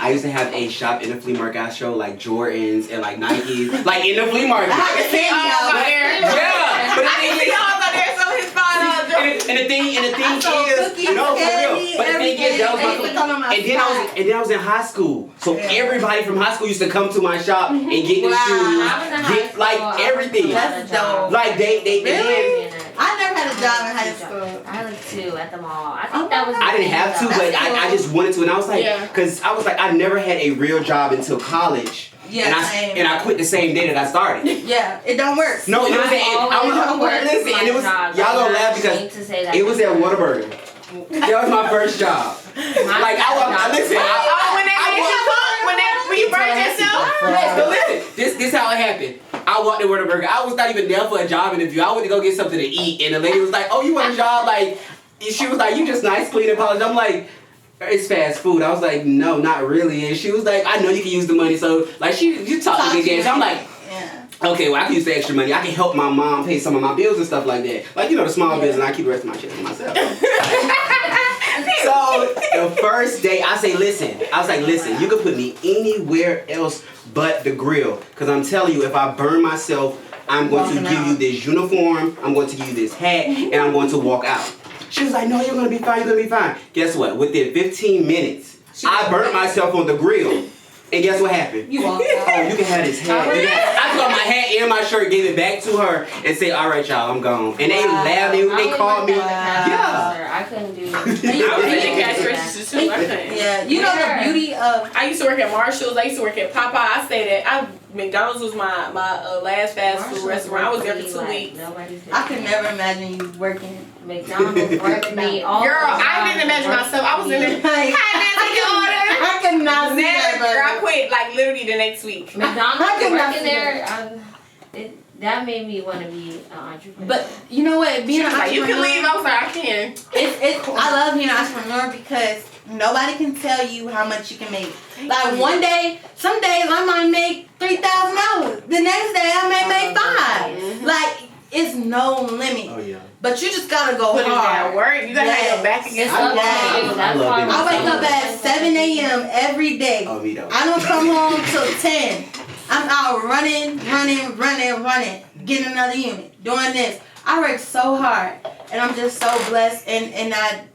I used to have a shop in the flea market. I show like Jordans and like Nikes, like in the flea market. I can see all out there. Yeah, but the I thing can see is, all out there. So his father. and the thing cookies, is, no, for real. candy, But the thing is, that was my everything. and then I was in high school, so everybody from high school used to come to my shop and get the Wow. shoes, I was in high get school, like I was everything. That's dope. Like they Really? I never had a job in high school. I had 2 at the mall. I Oh think that was. I didn't have to, but I just wanted to, and I was like, Yeah. because I was like, I never had a real job until college. Yeah, same. and I quit the same day that I started. Yeah, it don't work. No, it was I at always listen, and it was y'all gonna laugh because it was at Whataburger. That was my first job. Like listen, Oh, when they made you cook, when you burned yourself. So listen, this how it happened. I walked to Whataburger. I was not even there for a job interview. I went to go get something to eat, and the lady was like, "Oh, you want a job?" Like, she was like, "You just nice, clean, and polished." I'm like, "It's fast food." I was like, "No, not really." And she was like, "I know you can use the money." So like, you talk to good games. I'm like, Yeah. okay, well, I can use the extra money. I can help my mom pay some of my bills and stuff like that. Like, you know, the small business, and I keep the rest of my shit to myself. So, the first day, I was like, listen, you can put me anywhere else but the grill. Because I'm telling you, if I burn myself, I'm going to give you this uniform, I'm going to give you this hat, and I'm going to walk out. She was like, no, you're going to be fine, you're going to be fine. Guess what? Within 15 minutes, I burnt myself on the grill. And guess what happened? You walked out. Oh, you can have this hat. I took my hat and my shirt, gave it back to her, and said, all right, y'all, I'm gone. And they laughed, they called me. Yeah. I couldn't do. I was in the cash register too. I couldn't. Yeah, you know the beauty of I used to work at Marshall's. I used to work at Popeye. I say that McDonald's was my last fast food restaurant. I was there for 2 weeks. I could never imagine you working. McDonald's worked me all. Girl, I didn't imagine myself. I was in there. Hi, man, take your order. I could not see that. Never. Girl, I quit like literally the next week. McDonald's I could not working see there. That made me want to be an entrepreneur. But you know what? Being She was an like, you can entrepreneur, leave. I was like, I can. I love being an entrepreneur because nobody can tell you how much you can make. Like one day, some days I might make $3,000. The next day I may make $5,000. Like it's no limit. Oh, yeah. But you just gotta go Put in hard. that work. You gotta have your back against It's the up wall. to you. That's love why being I wake up at 7 a.m. every day. Oh, me though. I don't come home till 10. I'm out running, getting another unit, doing this. I work so hard, and I'm just so blessed, and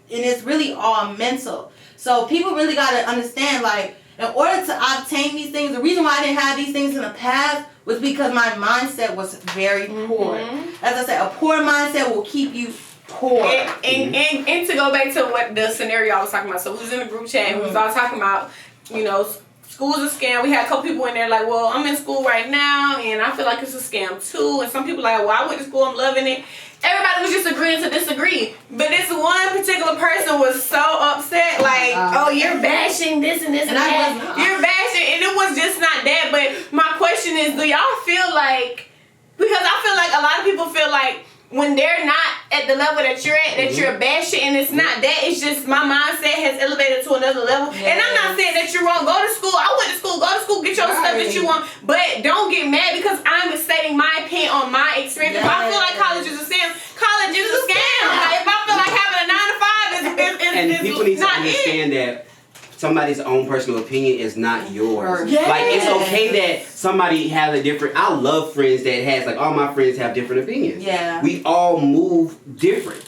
it's really all mental. So people really gotta understand, like, in order to obtain these things, the reason why I didn't have these things in the past was because my mindset was very poor. As I said, a poor mindset will keep you poor. And to go back to what the scenario I was talking about. So we was in a group chat and we was all talking about, you know, school's a scam. We had a couple people in there like, well, I'm in school right now and I feel like it's a scam too. And some people like, well, I went to school, I'm loving it. Everybody was just agreeing to disagree. But this one particular person was so upset, like, oh, you're bashing this and this and that. You're bashing, and it was just not that. But my question is, do y'all feel like, because I feel like a lot of people feel like when they're not at the level that you're at, that you're bad shit, and it's not that. It's just my mindset has elevated to another level. Yes. And I'm not saying that you're wrong. Go to school. I went to school. Go to school. Get your stuff that you want. But don't get mad because I'm stating my opinion on my experience. Yes. If I feel like college is a scam, college is a scam. Like, if I feel like having a 9 to 5 and people need to understand that somebody's own personal opinion is not yours. Yes. Like, it's okay that somebody has a different... I love friends that has, like, all my friends have different opinions. Yeah. We all move different.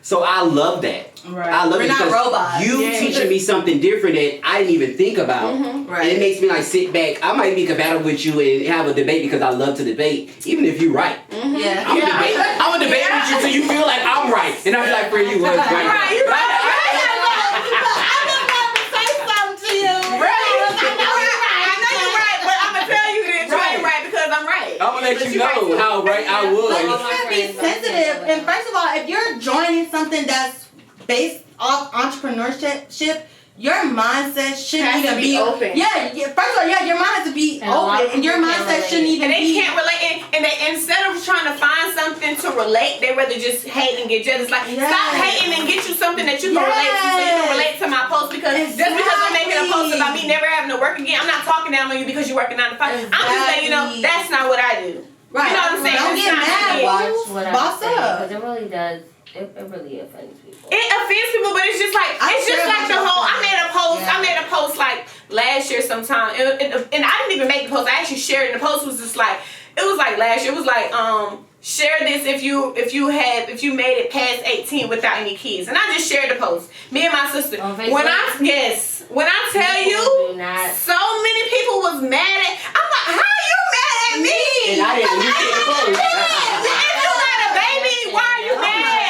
So I love that. Right. I love We're it not because robots. you teaching me something different that I didn't even think about. Right. And it makes me, like, sit back. I might be compatible with you and have a debate because I love to debate, even if you're right. Yeah. I'm a debate with you so you feel like I'm right. And I'm like, friend, you was right. You're right. I'm gonna let you know how right I was. But you can't be sensitive. And first of all, if you're joining something that's based off entrepreneurship, your mindset shouldn't even be open. Yeah. First of all, your mind has to be open, and your mindset shouldn't even be. And they be. can't relate. And they, instead of trying to find something to relate, they rather just hate and get jealous. Like, stop hating and get you something that you can relate to, so you can relate to my post. Because just because I'm making a post about me never having to work again, I'm not talking down on you because you're working 9 to 5. I'm just letting you know that's not what I do. Right. You know what I'm saying? Don't get mad. Boss up. Because it really does. It really offends people. It offends people, but it's just like the whole. I made a post like last year sometime, and I didn't even make the post. I actually shared it. And the post was just like, it was like last year. It was like share this if you made it past 18 without any kids. And I just shared the post. Me and my sister. When I tell you, so many people was mad at. I'm like, how are you mad at me? And I didn't look at the post. If you got a baby, why are you mad?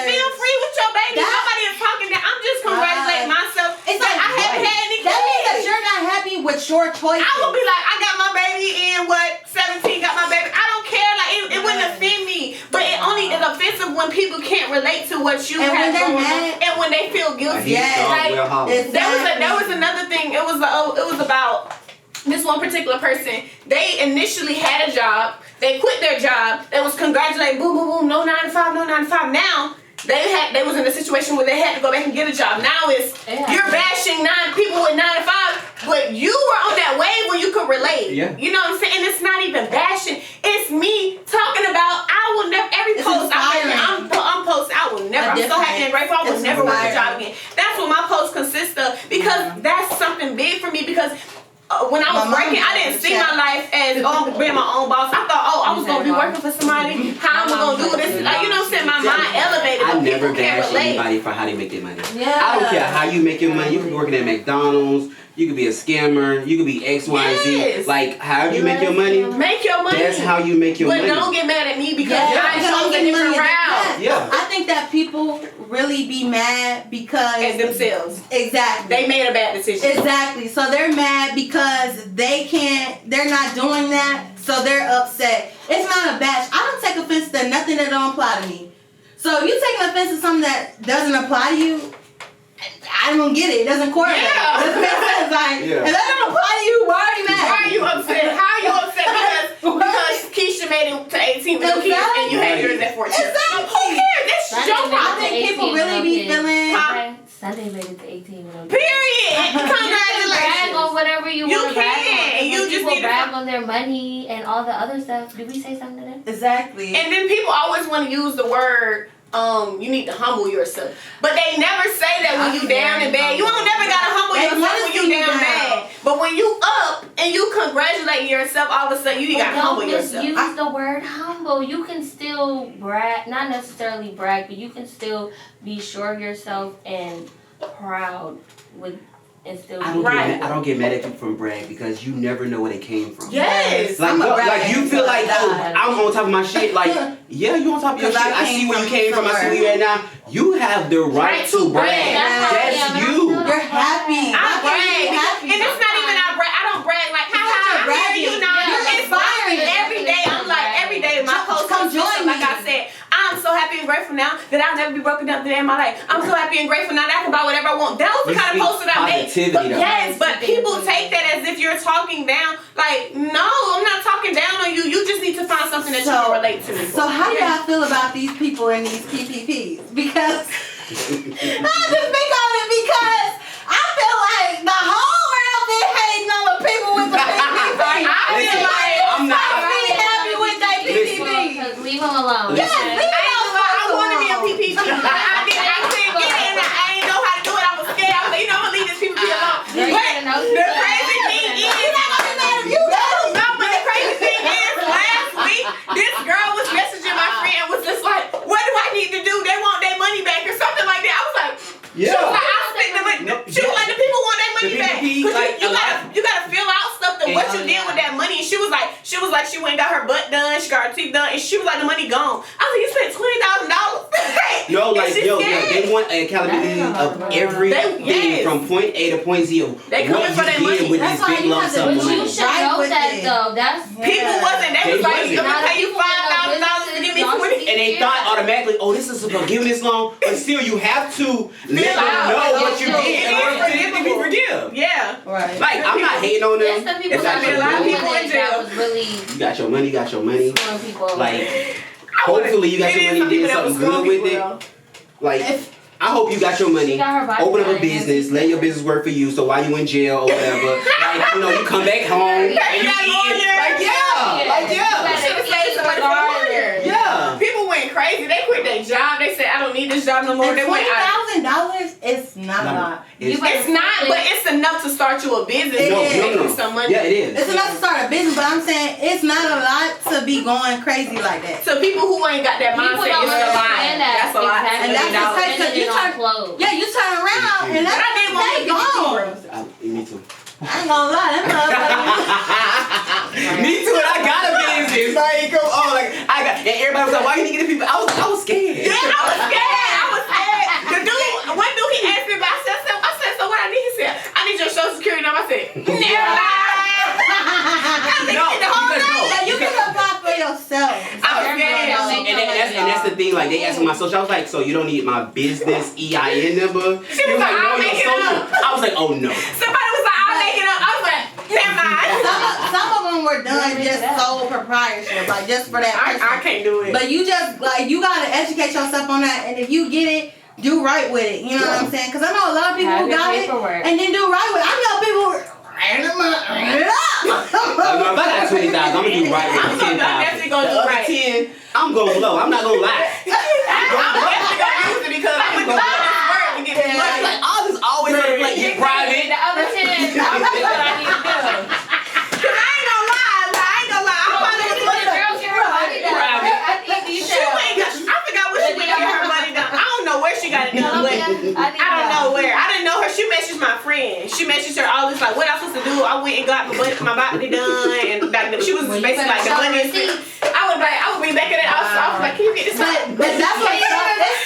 Feel free with your baby. Nobody is talking that. I'm just congratulating myself. It's like I haven't had any kids. That means that you're not happy with your choices. I would be like, I got my baby in 17, got my baby. I don't care. Like, it wouldn't offend me. But it only is offensive when people can't relate to what you have going on. And when they feel guilty. Yes. There was another thing. It was about this one particular person. They initially had a job. They quit their job. They was congratulating, boom, boom, boom, no 9 to 5, no 9 to 5. Now, they was in a situation where they had to go back and get a job. Now you're bashing people with 9 to 5, but you were on that wave where you could relate. Yeah. You know what I'm saying? And it's not even bashing. It's me talking about I will never I'm posting. I will never. I'm so happy and grateful. I will never work a job again. That's what my post consists of because that's something big for me because. When I was working, I didn't see my life as being my own boss. I thought, I was gonna be working for somebody. How am I gonna do this? Like, you know what I'm saying? My mind elevated. I never bash anybody for how they make their money. Yeah. I don't care how you make your money. You could be working at McDonald's. You could be a scammer. You could be X, Y, and Z. Like, however you make your money. Make your money. That's how you make your money. But don't get mad at me because I chose a different route. Yeah. I think that people really be mad because at themselves. Exactly. They made a bad decision. Exactly. So they're mad because they're not doing that, so they're upset. It's not a bash. I don't take offense to nothing that don't apply to me. So if you taking offense to something that doesn't apply to you, I don't get it. It doesn't correlate. Yeah. It doesn't make sense. Like, if that don't apply to you, why are you mad? Why are you upset? How are you upset? Because Keisha made it to 18 with kids and you had yours at 14. Exactly. Who cares? That's your problem. I think people really be feeling... Sunday made it to 18 with Period. Congratulations. Brag on whatever you want to brag on. You just people need to brag on their money and all the other stuff. Did we say something to them? Exactly. And then people always want to use the word, you need to humble yourself. But they never say that when you down and bad. You don't never gotta humble yourself when you down bad. But when you up and you congratulate yourself, all of a sudden you gotta humble yourself. Use the word humble. You can still brag, not necessarily brag, but you can still be sure of yourself and proud with. I don't get mad at people from brag because you never know where they came from. Yes. Like you feel like, I'm on top of my shit. Like, yeah, you on top of your shit. I see where you came from. I see where you at now. You have the right to brag. That's you. You're happy. I brag. And it's not even I don't brag like, I'm here, you know. You're inspiring every day. I'm like, every day my post comes join me. Like I said, I'm so happy and grateful now that I'll never be broken up today in my life. I'm so happy and grateful now that I can buy whatever I want. That was the kind of post that I made. But people take that as if if you're talking down. Like, no, I'm not talking down on you. You just need to find something that you can relate to. So how do y'all feel about these people in these PPPs? Because I just think on it because I feel like the whole world been hating on the people with the PPP. I feel like I'm not. be happy with that PPP. Leave them alone. Yes, okay? leave I want to be a PPP. I couldn't get it, and I ain't know how to do it. I was scared. I was like, you know, I'm gonna leave this PPP alone. But the crazy thing is, no, but the crazy thing is, last week this girl was messaging my friend, was just like, "What do I need to do? They want their money back or something like that." I was like, Yeah. She was like, "I'll spend the money." She was like, "The people want their money The back. PPP, 'Cause like, you gotta fill out stuff to what you did with that money." And she was like, she went and got her butt done, she got her teeth done, and she was like, "The money gone." I was like, "You spent $20,000." No, like, they want accountability of everything from point A to point Z. They coming for their money. With That's these why big you lump have to sum But money. you should know that though. That's People wasn't. They was like, "I'm gonna pay you $5,000 to give me 20." And they thought automatically, oh, this is a forgiveness loan. But still, you have to let them out. know what you It did in is order for them to be forgivable. forgive. Yeah. Right. Like, I'm not hating on There's them. some people It's that actually a lot of really people in that jail. was really You got your money, you got your money. screwing people. Like, hopefully you got your money, did something good with it. Like, I hope you got your money. She got her body Open up a done. business. Let your business work for you. So while you in jail or whatever, like, you know, you come back home and you eat. Like, yeah. Should have stayed somewhere for a lawyer. Yeah. People went crazy. They quit their job. They said, "I don't need this job no more." And They went out. $20,000 is not a lot. It's not, but it's enough to start you a business. It is. Make you some money. Yeah, it is. It's enough to start a business, but I'm saying it's not a lot to be going crazy like that. So people who ain't got that People mindset, don't it's a lot. understand that. That's a lot. Exactly. And that's the case, 'cause you Spending it on turn- clothes. Yeah, you turn around and But that's I did want they to get gone. Me too. I ain't gonna lie, that motherfucker. Me too, and I got a business. Like, come on, like, I got, and everybody was like, why you need to get the people? I was scared. Yeah, I was scared. The dude, one dude, he asked me about, I said, so what I need? He said, "I need your social security number." I said, "Never mind." No, because no. Yeah, you can apply for yourself. I was scared. And that's the thing, like, they asked me my social. I was like, so you don't need my business EIN number? She was like, "I'll make it up." I was like, oh no. Somebody was like, "I'll make it up." I was like, "Never mind." Some of them were done just sole proprietorship, like just for that person. I can't do it. But you just, like, you gotta educate yourself on that, and if you get it, do right with it. You know what I'm saying? Because I know a lot of people Have who your got it paperwork. and then do right with it. I know people. If I got 20,000, I'm gonna do right with I'm 10,000. definitely gonna The do other right. 10, I'm gonna blow. I'm not gonna lie. I'm definitely gonna use it because I'm gonna do all this work to get this money. Like, all this always on the plate, get private. The other 10, I'm what I need to do. Cause I ain't gonna lie. I'm probably When gonna the girl get her body done. I need She details. ain't got, I forgot where she went to get her money done. I don't know where she got it done, but I don't know where. I didn't know her. She messaged my friend. She messaged her all this like, what I supposed to do? I went and got my body done, and like she was basically like the money. I would be back at it. I was like, can you get this out? But that's what it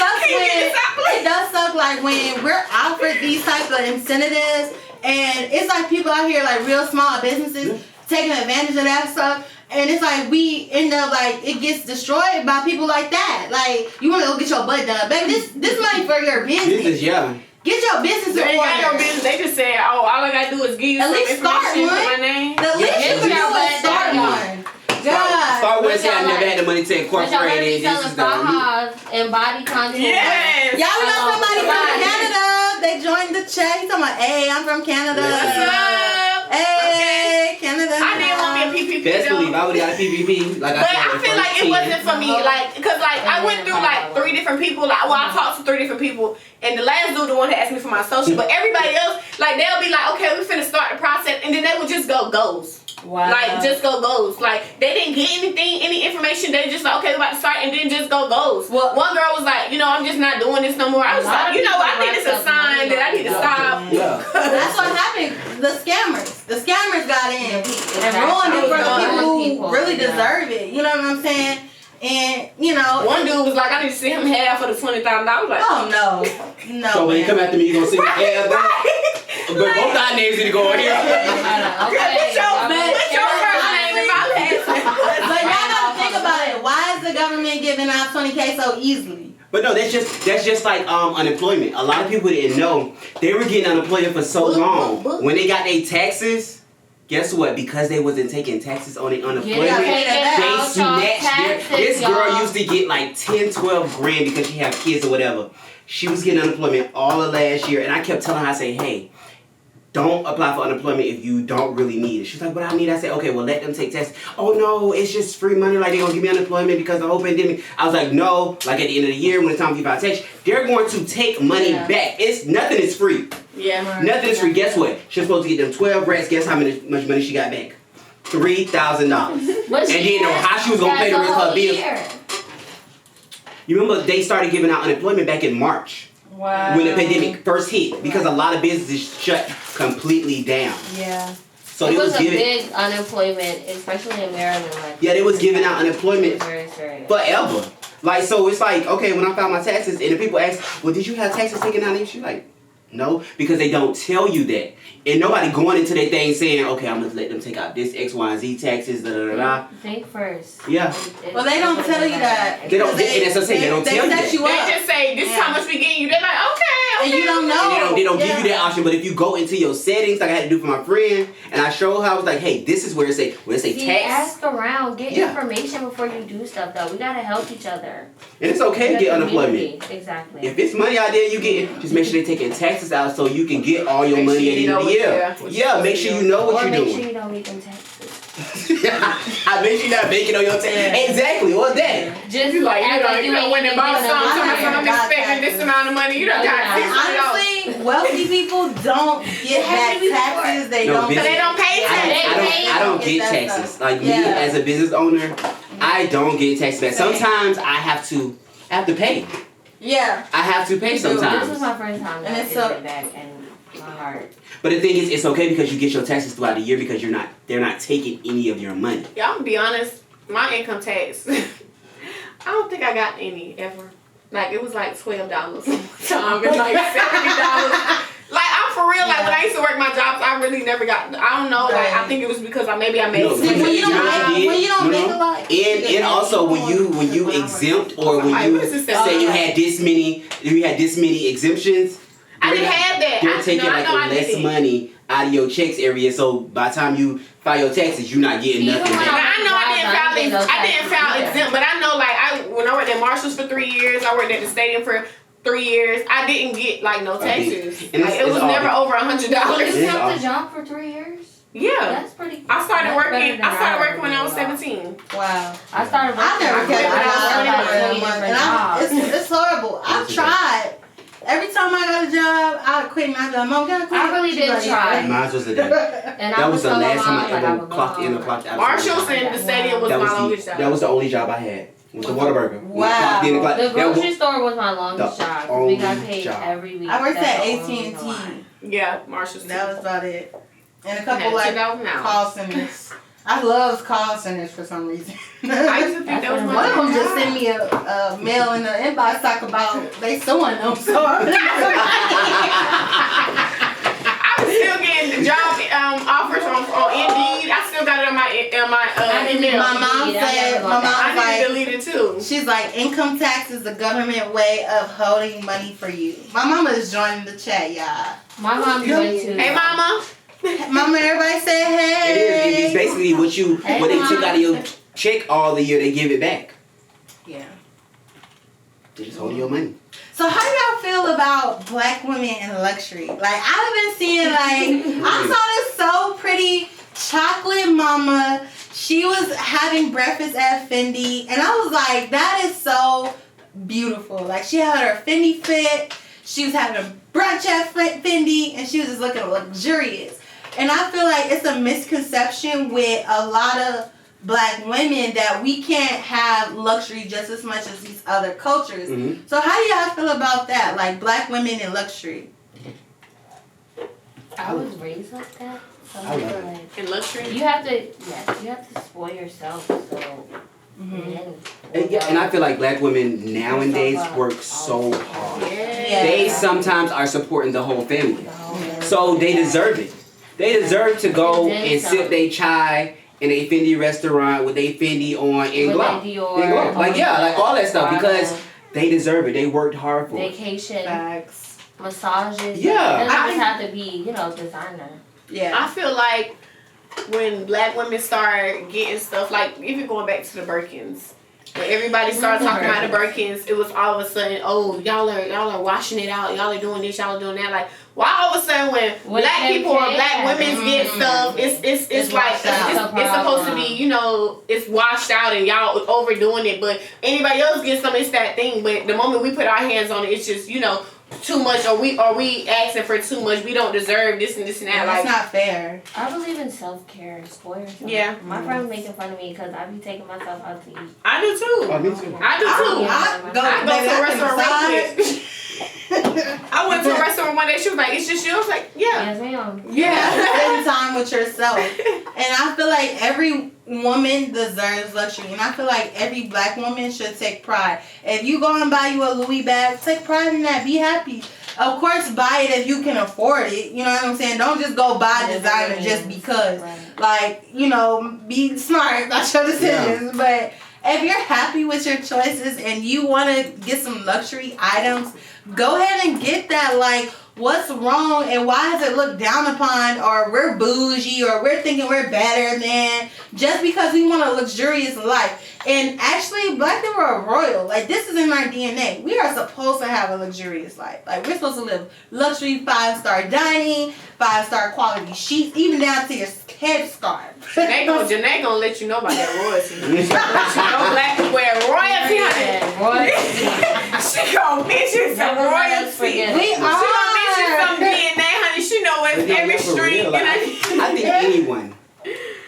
sucks Can you get when this out, please? it does suck like when we're offered these type of incentives, and it's like people out here like real small businesses taking advantage of that stuff. And it's like we end up like it gets destroyed by people like that. Like you want to go get your butt done, baby. This money for your business. This is, yeah. Get your business They in ain't got no order. business. They just said, oh, all I gotta do is give you At some least start information one. for my name. The least you can do is start one. God. Start with saying I y'all never like- had the money to But y'all better incorporate be it. This selling is the fajas and body contour. Yes. Y'all we got somebody from Right. Canada. They joined the chat. He's talking about, hey, I'm from Canada. What's up? Hey, Canada. I didn't want me a PPP best though. believe I would have got a PPP. Like But I I said, feel like it wasn't for me, like, cause like I went through like 3 different people. Like, well, I talked to 3 different people, and the last dude the one that asked me for my social. But everybody else, like, they'll be like, okay, we finna start the process, and then they would just go goes. Wow. Like, just go goes. Like, they didn't get anything, any information. They just like, okay, we're about to start, and then just go goes. Well, One girl was like, you know, I'm just not doing this no more. I was A lot like, of you know, I people think it's a racked up sign money that I need to stop. Yeah. That's what happened. The scammers got in and ruined it for the people who really deserve it. You know what I'm saying? And you know, One dude was like, I need to see him half for the $20,000. I was like, oh no, So when you man. come after me, you gonna see me ass back. But both our names need to go in here. Put your first name in my last name. But y'all gotta think about it. Why is the government giving out 20K so easily? But no, that's just like unemployment. A lot of people didn't know they were getting unemployment for so long. When they got their taxes, guess what? Because they wasn't taking taxes on their unemployment, Yeah, they out snatched taxes, this girl y'all. used to get like 10, 12 grand because she had kids or whatever. She was getting unemployment all of last year, and I kept telling her, I say, hey, don't apply for unemployment if you don't really need it. She's like, but I need it. I said, okay, well, let them take taxes. Oh, no, it's just free money. Like, they're going to give me unemployment because the whole pandemic. I was like, no. Like, at the end of the year, when it's time to give out tax, they're going to take money back. Nothing is free. Yeah. Nothing is free. Guess what? She's supposed to get them 12 rats. Guess how much money she got back? $3,000. And didn't know how she was going to pay the rest of her bills. You remember they started giving out unemployment back in March. Wow. When the pandemic first hit, because a lot of businesses shut completely down. Yeah. So it they was a giving, big unemployment, especially in Maryland. Like, yeah, they was giving out unemployment very serious. forever. Like, so it's like, okay, when I filed my taxes, and the people ask, well, did you have taxes taken out? And she's like, no, because they don't tell you that. And nobody going into their thing saying, okay, I'm going to let them take out this X, Y, and Z taxes, da-da-da-da. Think first. Yeah. Well, they don't tell you that. They don't, and that's what I'm saying, they don't tell you that. They Just say, this is how much we getting you. They're like, okay. And you don't know. They don't give you that option, but if you go into your settings, like I had to do for my friend, and I showed her, I was like, hey, this is where it say tax. Ask around, get information before you do stuff, though. We got to help each other. And it's okay to get unemployment. Exactly. If it's money out there you get, just make sure they're taking taxes out so you can get all your money at the end of the year. Yeah, make sure you know what you're doing. Make sure you don't need them taxes. I bet you're not making on your taxes. Exactly, what's that? Just Like, you know, when they bought something, I'm got expecting this amount of money. You don't got Honestly, wealthy people don't get back taxes. They No, don't. business- they don't pay taxes. I don't get that taxes. stuff. Like me as a business owner, I don't get taxes back. Sometimes I have to pay. Yeah. I have to pay This sometimes. was my first time And that it's I so- did it back, and my heart. But the thing is, it's okay because you get your taxes throughout the year because they're not taking any of your money. Yeah, I'm gonna be honest. My income tax, I don't think I got any ever. Like it was like $12 time and like $70. Like I'm for real. Like when I used to work my jobs, I really never got. I don't know. Like I think it was because I made No, some when you don't make a no. lot. And also when you exempt or when you say you had this many exemptions, I didn't have that. they're taking I know I less did. money out of your checks area. So by the time you file your taxes, you're not getting Even nothing when Now, back. I know I didn't file exempt, but I know like when I worked at Marshall's for 3 years, I worked at the stadium for 3 years. I didn't get like no taxes. And Like, it was never over $100. You kept the job for 3 years? Yeah. That's pretty good. I started That's working. better than I started ever working when I was did. 17. Wow. I started working. I never I quit kept when I was a 21. job. And it's horrible. I've tried. Every time I got a job, I quit my job. Mom, can I quit? I really did try. Mine was a day. And That was the last time I like, ever would clocked go in or home. clocked out. Marshall's and the stadium was my longest job. That was the only job I had. Was the Whataburger. Wow. Clocked in and clocked- The that grocery was- store was my longest the job. only We got paid job. every week. I worked That's at the only AT&T. reason why. Yeah, Marshall's. That was about it. And a Yeah, couple like $2,000. call centers. I love call centers for some reason. I used to think that was One my of them just job. sent me a mail in the inbox talk about they suing them. So I was still getting the job offers on Indeed. I still got it on my email. my mom said, my I mom need to was delete it too. like, she's like, income tax is the government way of holding money for you. My mama is joining the chat, y'all. My mom joined too. Hey, mama. Mama, everybody say hey. It is. It's basically what they took out of your check all the year. They give it back. Yeah. They just hold your money. So how do y'all feel about black women in luxury? Like I've been seeing I saw this so pretty chocolate mama. She was having breakfast at Fendi and I was like, that is so beautiful. Like she had her Fendi fit. She was having a brunch at Fendi and she was just looking luxurious. And I feel like it's a misconception with a lot of black women that we can't have luxury just as much as these other cultures. Mm-hmm. So how do y'all feel about that? Like black women in luxury? I was raised like that. So I love it. like, In luxury. you have to spoil yourself. So And I feel like black women nowadays work so hard. Yeah. They sometimes are supporting the whole family. So they deserve it. They deserve to go and sip their chai in a Fendi restaurant with they Fendi on and With glow. their Dior. And glow. Like all that stuff because Prada. they deserve it. They worked hard for it. Vacation, Facts. massages. Yeah. It doesn't just have to be, designer. Yeah. I feel like when black women start getting stuff, like even going back to the Birkins. When everybody started talking about the Birkins, it was all of a sudden, oh, y'all are washing it out, y'all are doing this, y'all are doing that. Like, why all of a sudden when black people or black women get stuff, it's like it's supposed to be, you know, it's washed out and y'all overdoing it. But anybody else gets something, it's that thing. But the moment we put our hands on it, it's just, you know, too much, or we asking for too much. We don't deserve this and this and that. That's like, not fair. I believe in self-care. Spoil yourself. Yeah. My friend was making fun of me because I be taking myself out to eat. I do too. Oh, me too. I do too. I go to a restaurant real quick. quick. I went to a restaurant one day. She was like, "It's just you." I was like, "Yeah." Yes, ma'am. Yeah, spend time with yourself. And I feel like every woman deserves luxury. And I feel like every black woman should take pride. If you go and buy you a Louis bag, take pride in that. Be happy. Of course, buy it if you can afford it. You know what I'm saying? Don't just go buy designer just because. Right. Like, you know, be smart about your decisions. Yeah. But if you're happy with your choices and you want to get some luxury items, go ahead and get that. Like, what's wrong and why is it looked down upon, or we're bougie, or we're thinking we're better than just because we want a luxurious life? And actually, black people are royal. Like, this is in our DNA. We are supposed to have a luxurious life. Like, we're supposed to live luxury, 5-star dining, 5-star quality sheets, even down to your headscarf. Janae gonna let you know about that royalty. She gonna let you know black people wear royalty, honey. She gonna mention some royalty. We She gonna mention some DNA, honey. She know it's every street. I think anyone.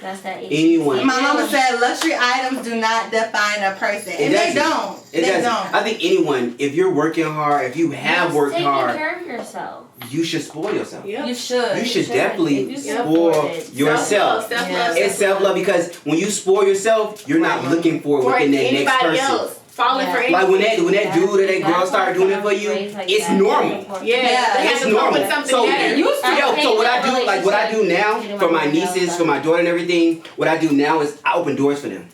That's that Anyone. My mama said luxury items do not define a person. And they don't. They don't. I think anyone, if you're working hard, if you have worked hard, taking care of yourself. You should spoil yourself. Yep. You should. You should definitely spoil yourself. Self-love. It's self-love, because when you spoil yourself, you're not looking for it within that next person. Else. Falling for like when that dude or that girl start doing it for you, it's normal. Yeah, it's normal. So what I do now for my nieces, for my daughter and everything, what I do now is I open doors for them.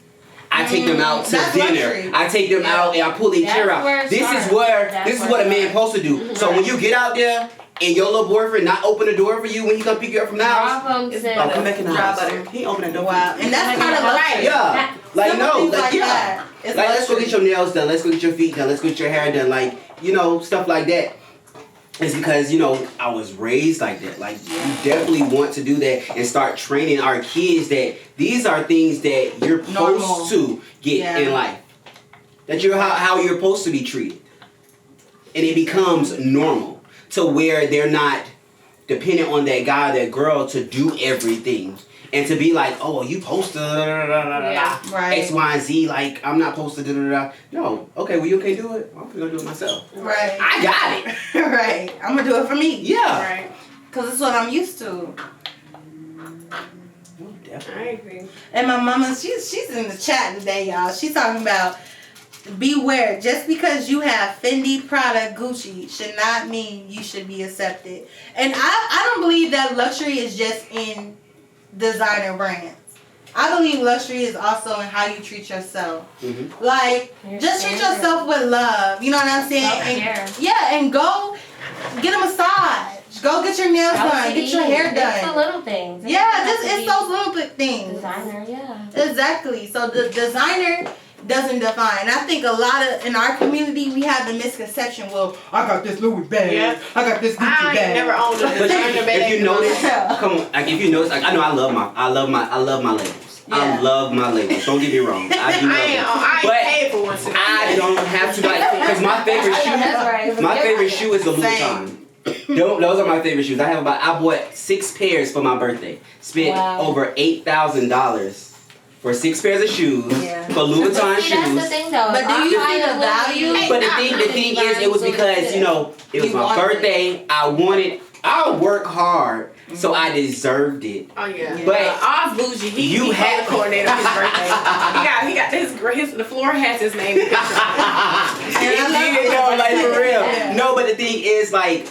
I take them out to dinner. Luxury. I take them out and I pull their chair out. This is what a man supposed to do. So when you get out there and your little boyfriend not open the door for you when he come pick you up from the house, come back in the house. He open the door. Wow, and that's kind of luxury. Yeah, like no, like yeah. Like, let's go get your nails done. Let's go get your feet done. Let's go get your hair done. Like, you know, stuff like that. It's because, you know, I was raised like that. Like, you definitely want to do that and start training our kids that these are things that you're supposed to get in life. That you're how you're supposed to be treated. And it becomes normal to where they're not dependent on that guy or that girl to do everything. And to be like, oh, you supposed to X, Y, and Z, like, I'm not supposed to No. Okay, well, you can't do it. I'm going to do it myself. Right. I got it. Right. I'm going to do it for me. Yeah. Right. Because it's what I'm used to. I agree. And my mama, she's in the chat today, y'all. She's talking about, beware, just because you have Fendi, Prada, Gucci should not mean you should be accepted. And I don't believe that luxury is just in designer brands. I believe luxury is also in how you treat yourself. Mm-hmm. Like, just treat yourself with love. You know what I'm saying? And go get a massage. Go get your nails done. Get your hair done. It's the little things. It's those little bit things. Designer, yeah. Exactly. So the designer doesn't define. I think a lot of in our community we have the misconception. Well, I got this Louis bag. Yeah. I got this Gucci bag. I never owned a designer bag. If you notice, come on. Like if you notice, like I know I love my labels. Yeah. I love my labels. Don't get me wrong. I do love them. I ain't paid for one. I don't have to because my favorite shoe is the Louboutin. Those are my favorite shoes. I bought 6 pairs for my birthday. Spent over $8,000 for 6 pairs of shoes for Louboutin shoes. That's the thing, though. But do you see the value? But the thing is, it was because it was my birthday. I work hard, so I deserved it. Oh yeah. But Oz bougie. He had a coordinator for his birthday. He got the floor has his name. Like for real. No, but the thing is like.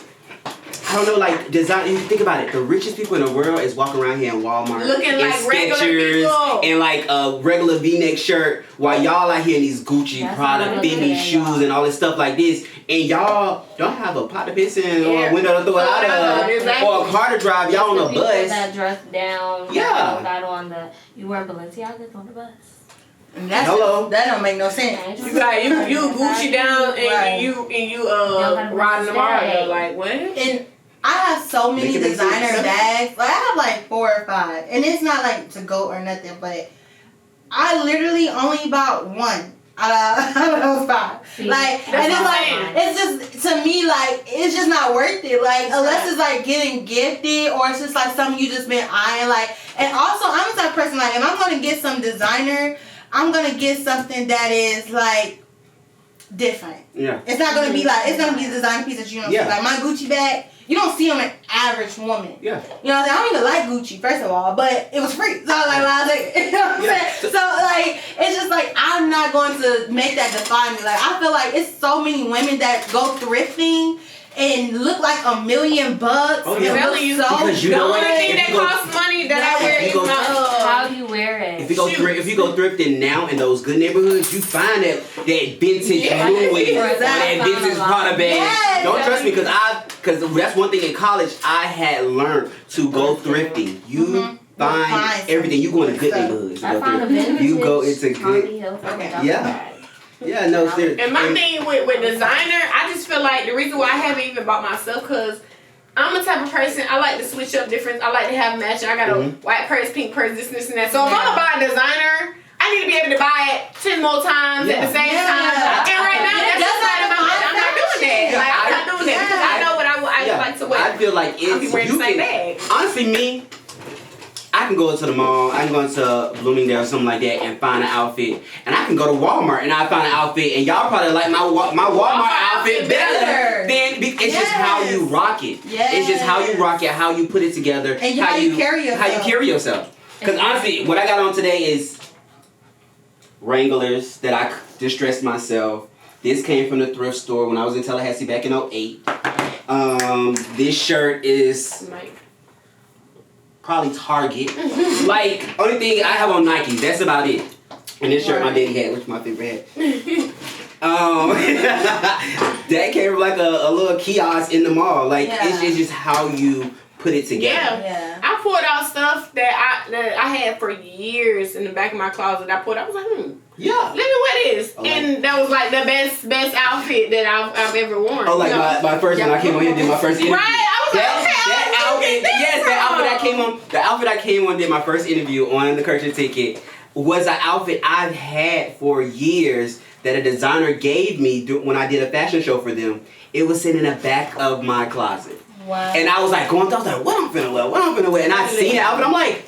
I don't know, like design. You think about it. The richest people in the world is walking around here in Walmart, looking like regular people, and like a regular V-neck shirt, while y'all out here in these Gucci, Prada, Fendi shoes, and all this stuff like this. and y'all don't have a pot to piss in or a window to throw it out of, Exactly. or a car to drive, y'all on a People bus. that dressed down. Yeah. Got on the. You wear Balenciagas on the bus. And that's Hello. that don't make no sense. You got you Gucci down and Right. you riding the stay. Mario like what? And I have so many Make it make designer sense. bags. Like I have like 4 or 5, and it's not like to go or nothing, but I literally only bought one out of those 5. See, like, that's and it's what like I'm it's just to me like it's just not worth it. Like unless it's like getting gifted or it's just like something you just been eyeing. Like, and also I'm the type of person like if I'm gonna get some designer, I'm gonna get something that is like different. Yeah. It's not gonna be like it's gonna be a design piece that you don't Yeah. see. Like my Gucci bag, you don't see on an average woman. Yeah. You know what I'm saying? I don't even like Gucci, first of all, but it was free. So like, I was like, you know what I'm Yeah. saying? So like, it's just like I'm not going to make that define me. Like I feel like it's so many women that go thrifting and look like $1 million bucks. Oh, yeah. and look Telling you, so because you The know only what? thing If that you go- costs money that I wear If you is go- my How do you wear it? If you go thrifting now in those good neighborhoods, you find that vintage Yeah. Louis or that Exactly. vintage Prada bag. Yes. Don't trust me because that's one thing in college I had learned to go thrifting. You Mhm. find Find everything. You go in the good stuff. neighborhoods. I found a vintage You go into good. Tommy Hilfiger Okay. duffel Yeah. bag. Yeah, no, seriously. And my thing with designer, I just feel like the reason why I haven't even bought myself because I'm a type of person, I like to switch up different. I like to have matching. I got a white purse, pink purse, this and that. So if I'm gonna buy a designer, I need to be able to buy it 10 more times at the same Yeah. time. And right now, Yeah, that's just that's not in my like mind. I'm not doing that. Like, I'm not doing that because I know what I like to wear. I feel like I'll be it's wearing you the same can, bag. honestly me. I can go to the mall, I can go to Bloomingdale or something like that and find an outfit. And I can go to Walmart and I find an outfit and y'all probably like my Walmart outfit better than it's just how you rock it. Yes. It's just how you rock it, how you put it together, And how you carry yourself. How you carry yourself. Because honestly, what I got on today is Wranglers that I distressed myself. This came from the thrift store when I was in Tallahassee back in 08. This shirt is Like, probably Target. Like, only thing I have on Nikes, that's about it. And this shirt my daddy had, which is my favorite hat. That came from like a little kiosk in the mall. Like, it's just how you put it together. Yeah. I pulled out stuff that I had for years in the back of my closet. I was like, Yeah. let me wear this. Okay. And that was like the best outfit that I've ever worn. Oh, like you know? my first when I came on here and did my first interview. Right, I was like, That outfit, yes, that outfit I came on. The outfit I came on did my first interview on the Culture Ticket was an outfit I've had for years that a designer gave me when I did a fashion show for them. It was sitting in the back of my closet. Wow. And I was like going through, I was like, what I'm finna wear? And I seen the outfit, I'm like,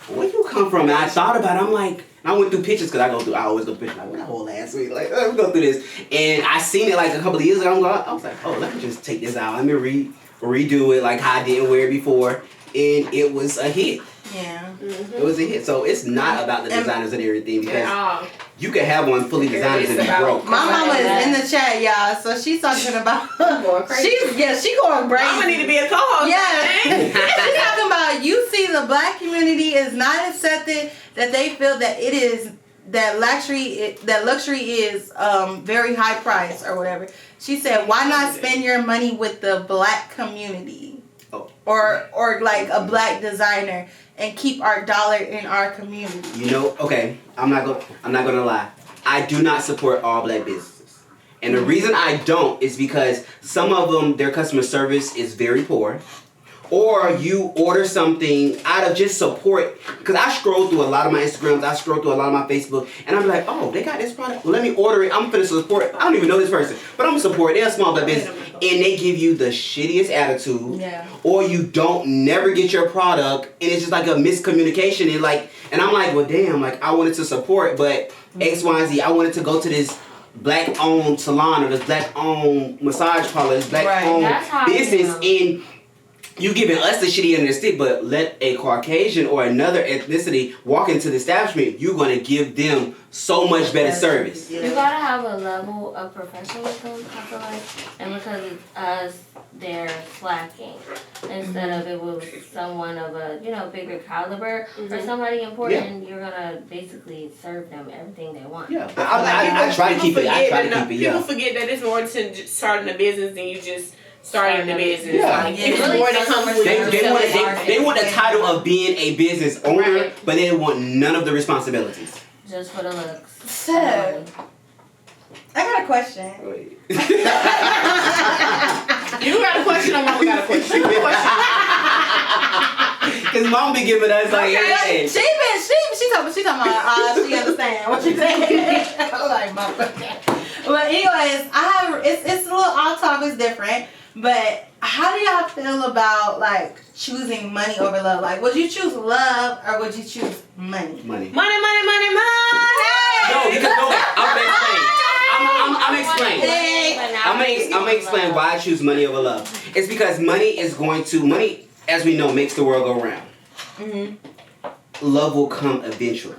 where you come from? And I thought about it, I'm like, and I went through pictures because I always go through pictures, like, what that whole last week? Like, let me go through this. And I seen it like a couple of years ago, I was like, oh, let me just take this out. Let me redo it like how I didn't wear it before. And it was a hit. Yeah. It was a hit. So it's not about the designers and everything because you can have one fully designed and be broke. My mama is in the chat, y'all, so she's talking about she going crazy. I'm gonna need to be a co-host. Yeah. She's talking about you see the black community is not accepted, that they feel that it is that luxury is very high price or whatever. She said, why not spend your money with the black community? Oh. Or like a black designer and keep our dollar in our community. You know, okay, I'm not gonna lie. I do not support all black businesses. And the reason I don't is because some of them, their customer service is very poor. Or you order something out of just support. Because I scroll through a lot of my Instagrams, I scroll through a lot of my Facebook, and I'm like, oh, they got this product. Well, let me order it. I'm finna support. I don't even know this person, but I'm gonna support. They're a small black business. And they give you the shittiest attitude. Yeah. Or you never get your product, and it's just like a miscommunication. And I'm like, well, damn, like I wanted to support, but X, Y, and Z, I wanted to go to this black-owned salon or this black-owned massage parlor, this black-owned That's how I business, feel. and you giving us the shitty end of the stick, but let a Caucasian or another ethnicity walk into the establishment, you're going to give them so much better service. You gotta have a level of professionalism, I feel like, and because it's us, they're slacking. Instead of it was someone of a bigger caliber or somebody important, you're gonna basically serve them everything they want. Yeah, I try to keep it. People forget that it's more to starting a business than you just starting the business. Yeah. Like, it's more that comes with They want the title of being a business owner, but they want none of the responsibilities. Just for the looks. So, I got a question. Wait. You got a question or mama got a question? Because mom be giving us like, hey. She talking about she understand what you saying. I'm like, mama. But anyways, it's a little off topic, it's different. But how do y'all feel about like choosing money over love? Like, would you choose love or would you choose money? Money. Money. No, because I'm gonna explain why I choose money over love. It's because money, as we know, makes the world go round. Love will come eventually.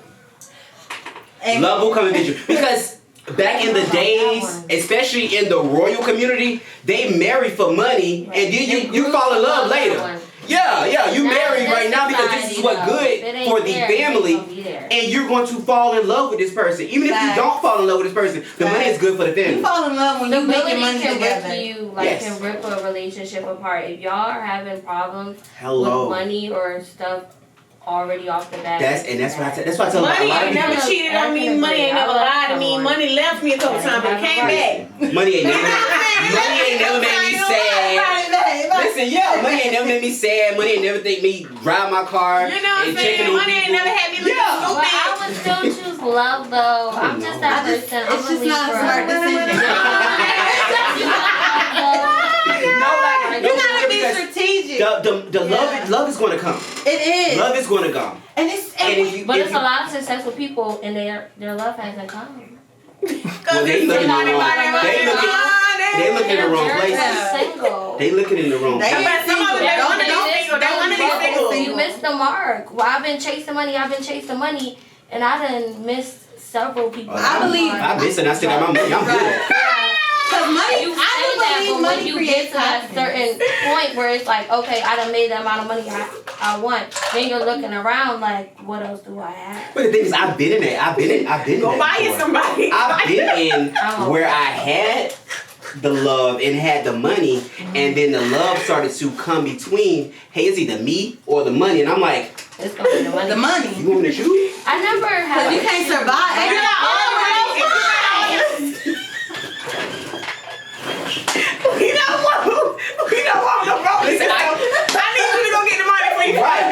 Love will come eventually. Because back in the days, especially in the royal community, they marry for money and then you fall in love later. Yeah, you marry right now because this is what good for the family, and you're going to fall in love with this person. Even if you don't fall in love with this person, the money is good for the family. You fall in love when you make your money together. Can rip a relationship apart. If y'all are having problems with money or stuff already off the bat. That's why I tell money ain't never cheated on me. Money ain't never lied to me. Money left me a couple times, but came back. Money ain't never made me sad. Listen, money ain't never made me sad. Money ain't never make me drive my car. You know what I'm saying? Money ain't never had me looking stupid. But I would still choose love, though. I'm just that person. It's just not a smart decision. You gotta be strategic. Love is going to come. It is. Love is going to come. But it's a lot of successful people, and their love hasn't come. Well, they looking in the wrong places. They looking in the wrong places. You missed the mark. Well, I've been chasing money, and I done missed several people. I miss it. I still got my money. I'm good. Because money, I believe money when you get to that certain point where it's like, okay, I done made the amount of money I want. Then you're looking around like, what else do I have? But the thing is, I've been in that. I've been Go in buy you that. somebody. I've been in where I had the love and had the money, and then the love started to come between. Hey, it's either me or the money, and I'm like, it's gonna be the money. The money. You want me to choose? I never had. Because you can't survive. We don't want no problem. Listen, I need you to go get the money for you. Right.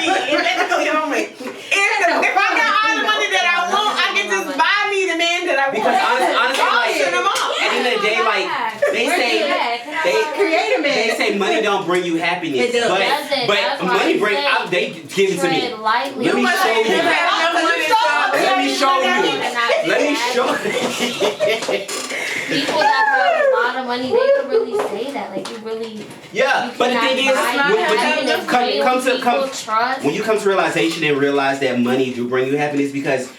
If I got all the money that I want, I can just buy me the man that I want. Because honestly, like, at the end of the day, like they say money don't bring you happiness, It does. but money bring. They give it to me. Let me show you. Let me show you. People that have a lot of money, they could really say that. Like, you really. Yeah, but the thing is, when you come to realization and realize that money do bring you happiness, because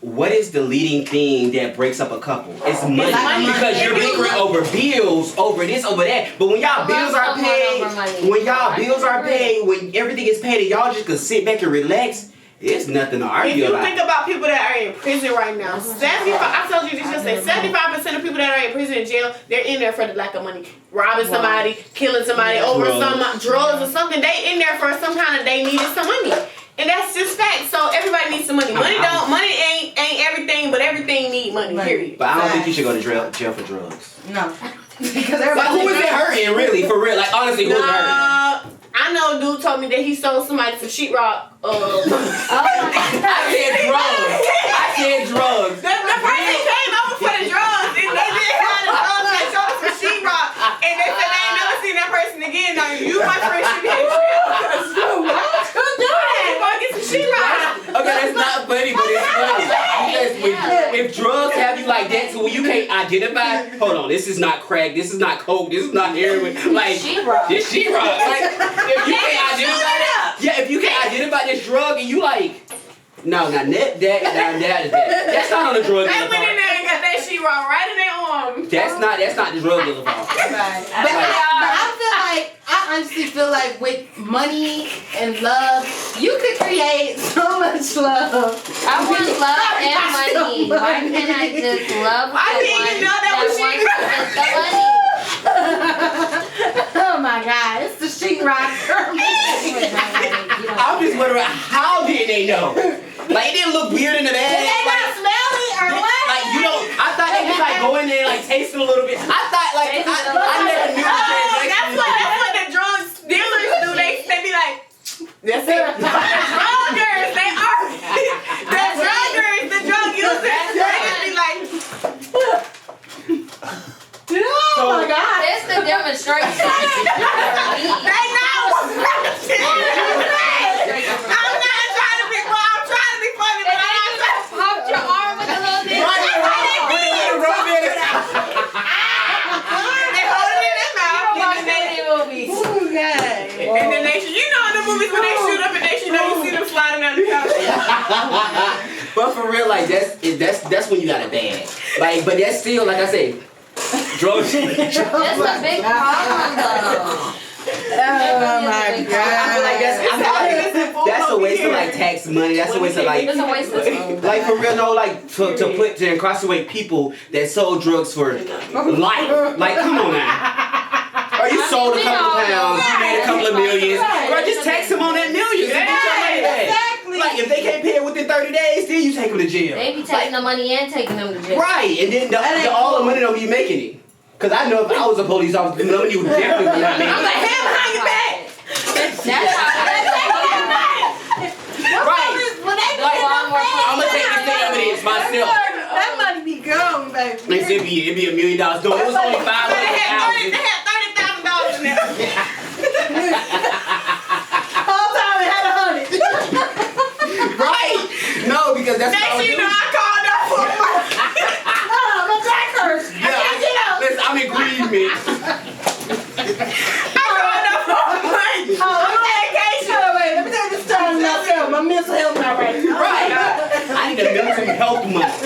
what is the leading thing that breaks up a couple? It's money. Because you're bickering over bills, over this, over that. But when y'all bills are paid, when everything is paid and y'all just can sit back and relax, it's nothing to argue about. If you think about people that are in prison right now, 75, I told you this yesterday, 75% of people that are in prison and jail, they're in there for the lack of money. Robbing somebody, killing somebody over some drugs or something. They in there for some kind of, they needed some money. And that's just fact. So everybody needs some money. Money ain't everything, but everything need money, period. But I don't think you should go to jail for drugs. No. Because like, who is it hurting, really? For real? Like, honestly, who is it hurting? I know a dude told me that he sold somebody some sheetrock. I said drugs. The person came over for the drugs, and they didn't have the drugs. They sold us some sheetrock, and they said they ain't never seen that person again. Now you, my friend, should be in jail. Why would you do that? Go get some sheetrock. Okay, that's not funny, but it's funny. Because if drugs have you like that to where you can't identify? Hold on, this is not crack, this is not coke, this is not heroin. Like, this she-rock. Like, if you can't identify that, yeah, if you can't identify this drug and you like, no, now that is that. That's not on the drug They dealer went in part. there and got that shit wrong right in their arm. That's not the drug dealer part. But I honestly feel like with money and love, you could create so much love. I want love and money. Why can't I just love I didn't even know that was wants to get the money? Oh my God, it's the sheetrock. I'm just wondering, how did they know? Like, it didn't look weird in the bag. Did they not smell it or what? Like, you know, I thought they could like go in there and like taste it a little bit. I thought like I never knew the That's what the drug dealers do. They be like, that's it. The druggers, they are. The druggers, the drug users, they just be like, Oh my God. It's the demonstration. they know. I'm not trying to be funny. I'm trying to be funny, but I'm not trying to. Popped your arm with a little bit. They hold it in their mouth. Watch many movies. And then they, you know, in the movies when they shoot up and they, you know, you see them sliding down the couch. But for real, like that's when you got a bag. Like, but that's still like I say, drugs. That's a big problem, though. Oh my God. I feel like that's a waste of like tax money. That's a waste of like. It's a waste of time. Like for real, no, like to incarcerate people that sold drugs for life. Like, come on now. Or you sold a couple of pounds, you made a couple of millions. Bro, just tax them on that millions and get your money back. Exactly. Like, if they can't pay it within 30 days, then you take them to jail. They be taking the money and taking them to jail. Right, and then all the money don't be making it. Because I know if I was a police officer, the money would definitely not make it. I'm like, hey, behind your back. That's how Right. Like, I'm going to take this evidence myself. That money be gone, baby. They said it'd be $1 million. No, it was only 500,000. They had $30,000 in there. Whole time it had 100. Right. No, because that's Next what I you was know, I called up for My back hurts. Yeah, listen, I'm in grievement. I called up for money. I'm vacation. Wait, let me take this time myself. My mental health not right. Right. I need a mental health month.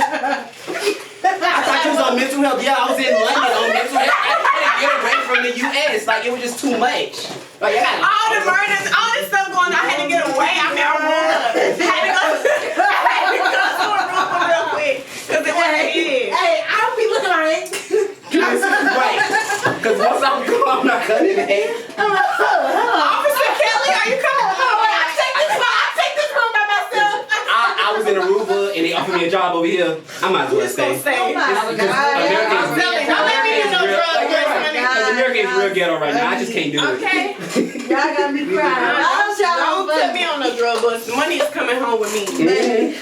I thought you was on mental health. Yeah, I was in London on mental health. I couldn't get away from the U.S. Like, it was just too much. Like, All the murders, all this stuff going on, I had to get away. I mean, I had to go to a room real quick. Because it wasn't here. Hey, I don't be looking like right. Because once I'm gone, I'm not cutting it. Officer Kelly, are you coming home? I take this room by myself. I was in Aruba and they offered me a job over here. I might as well stay. Oh my God. I'm telling you, don't let me do no drugs. America is real ghetto right now. I just can't do it. Okay? Y'all got me crying. Don't put me on no drug bus. Money is coming home with me.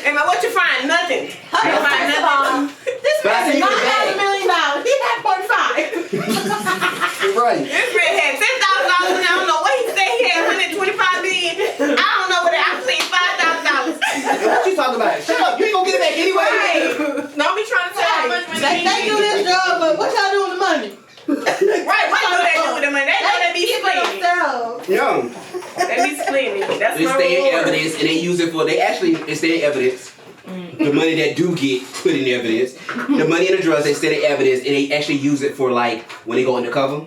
And what you find? Nothing. You find nothing. This But I man see not the bag. $1 million. He had 45. Right. This man had $10,000 and I don't know what he said. He had 125 million. I don't know what I'm saying. $5,000. What you talking about? Shut up. You ain't gonna get it back anyway. Don't be trying to tell how much money They do this job, but what y'all do with the money? Right, what do they do with the money? They know they be splitting. Yeah. They be splitting. That's They my stay in reward. evidence and they use it for, they stay in evidence. The money that do get put in evidence. The money and the drugs, they stay in evidence and they actually use it for like, when they go undercover.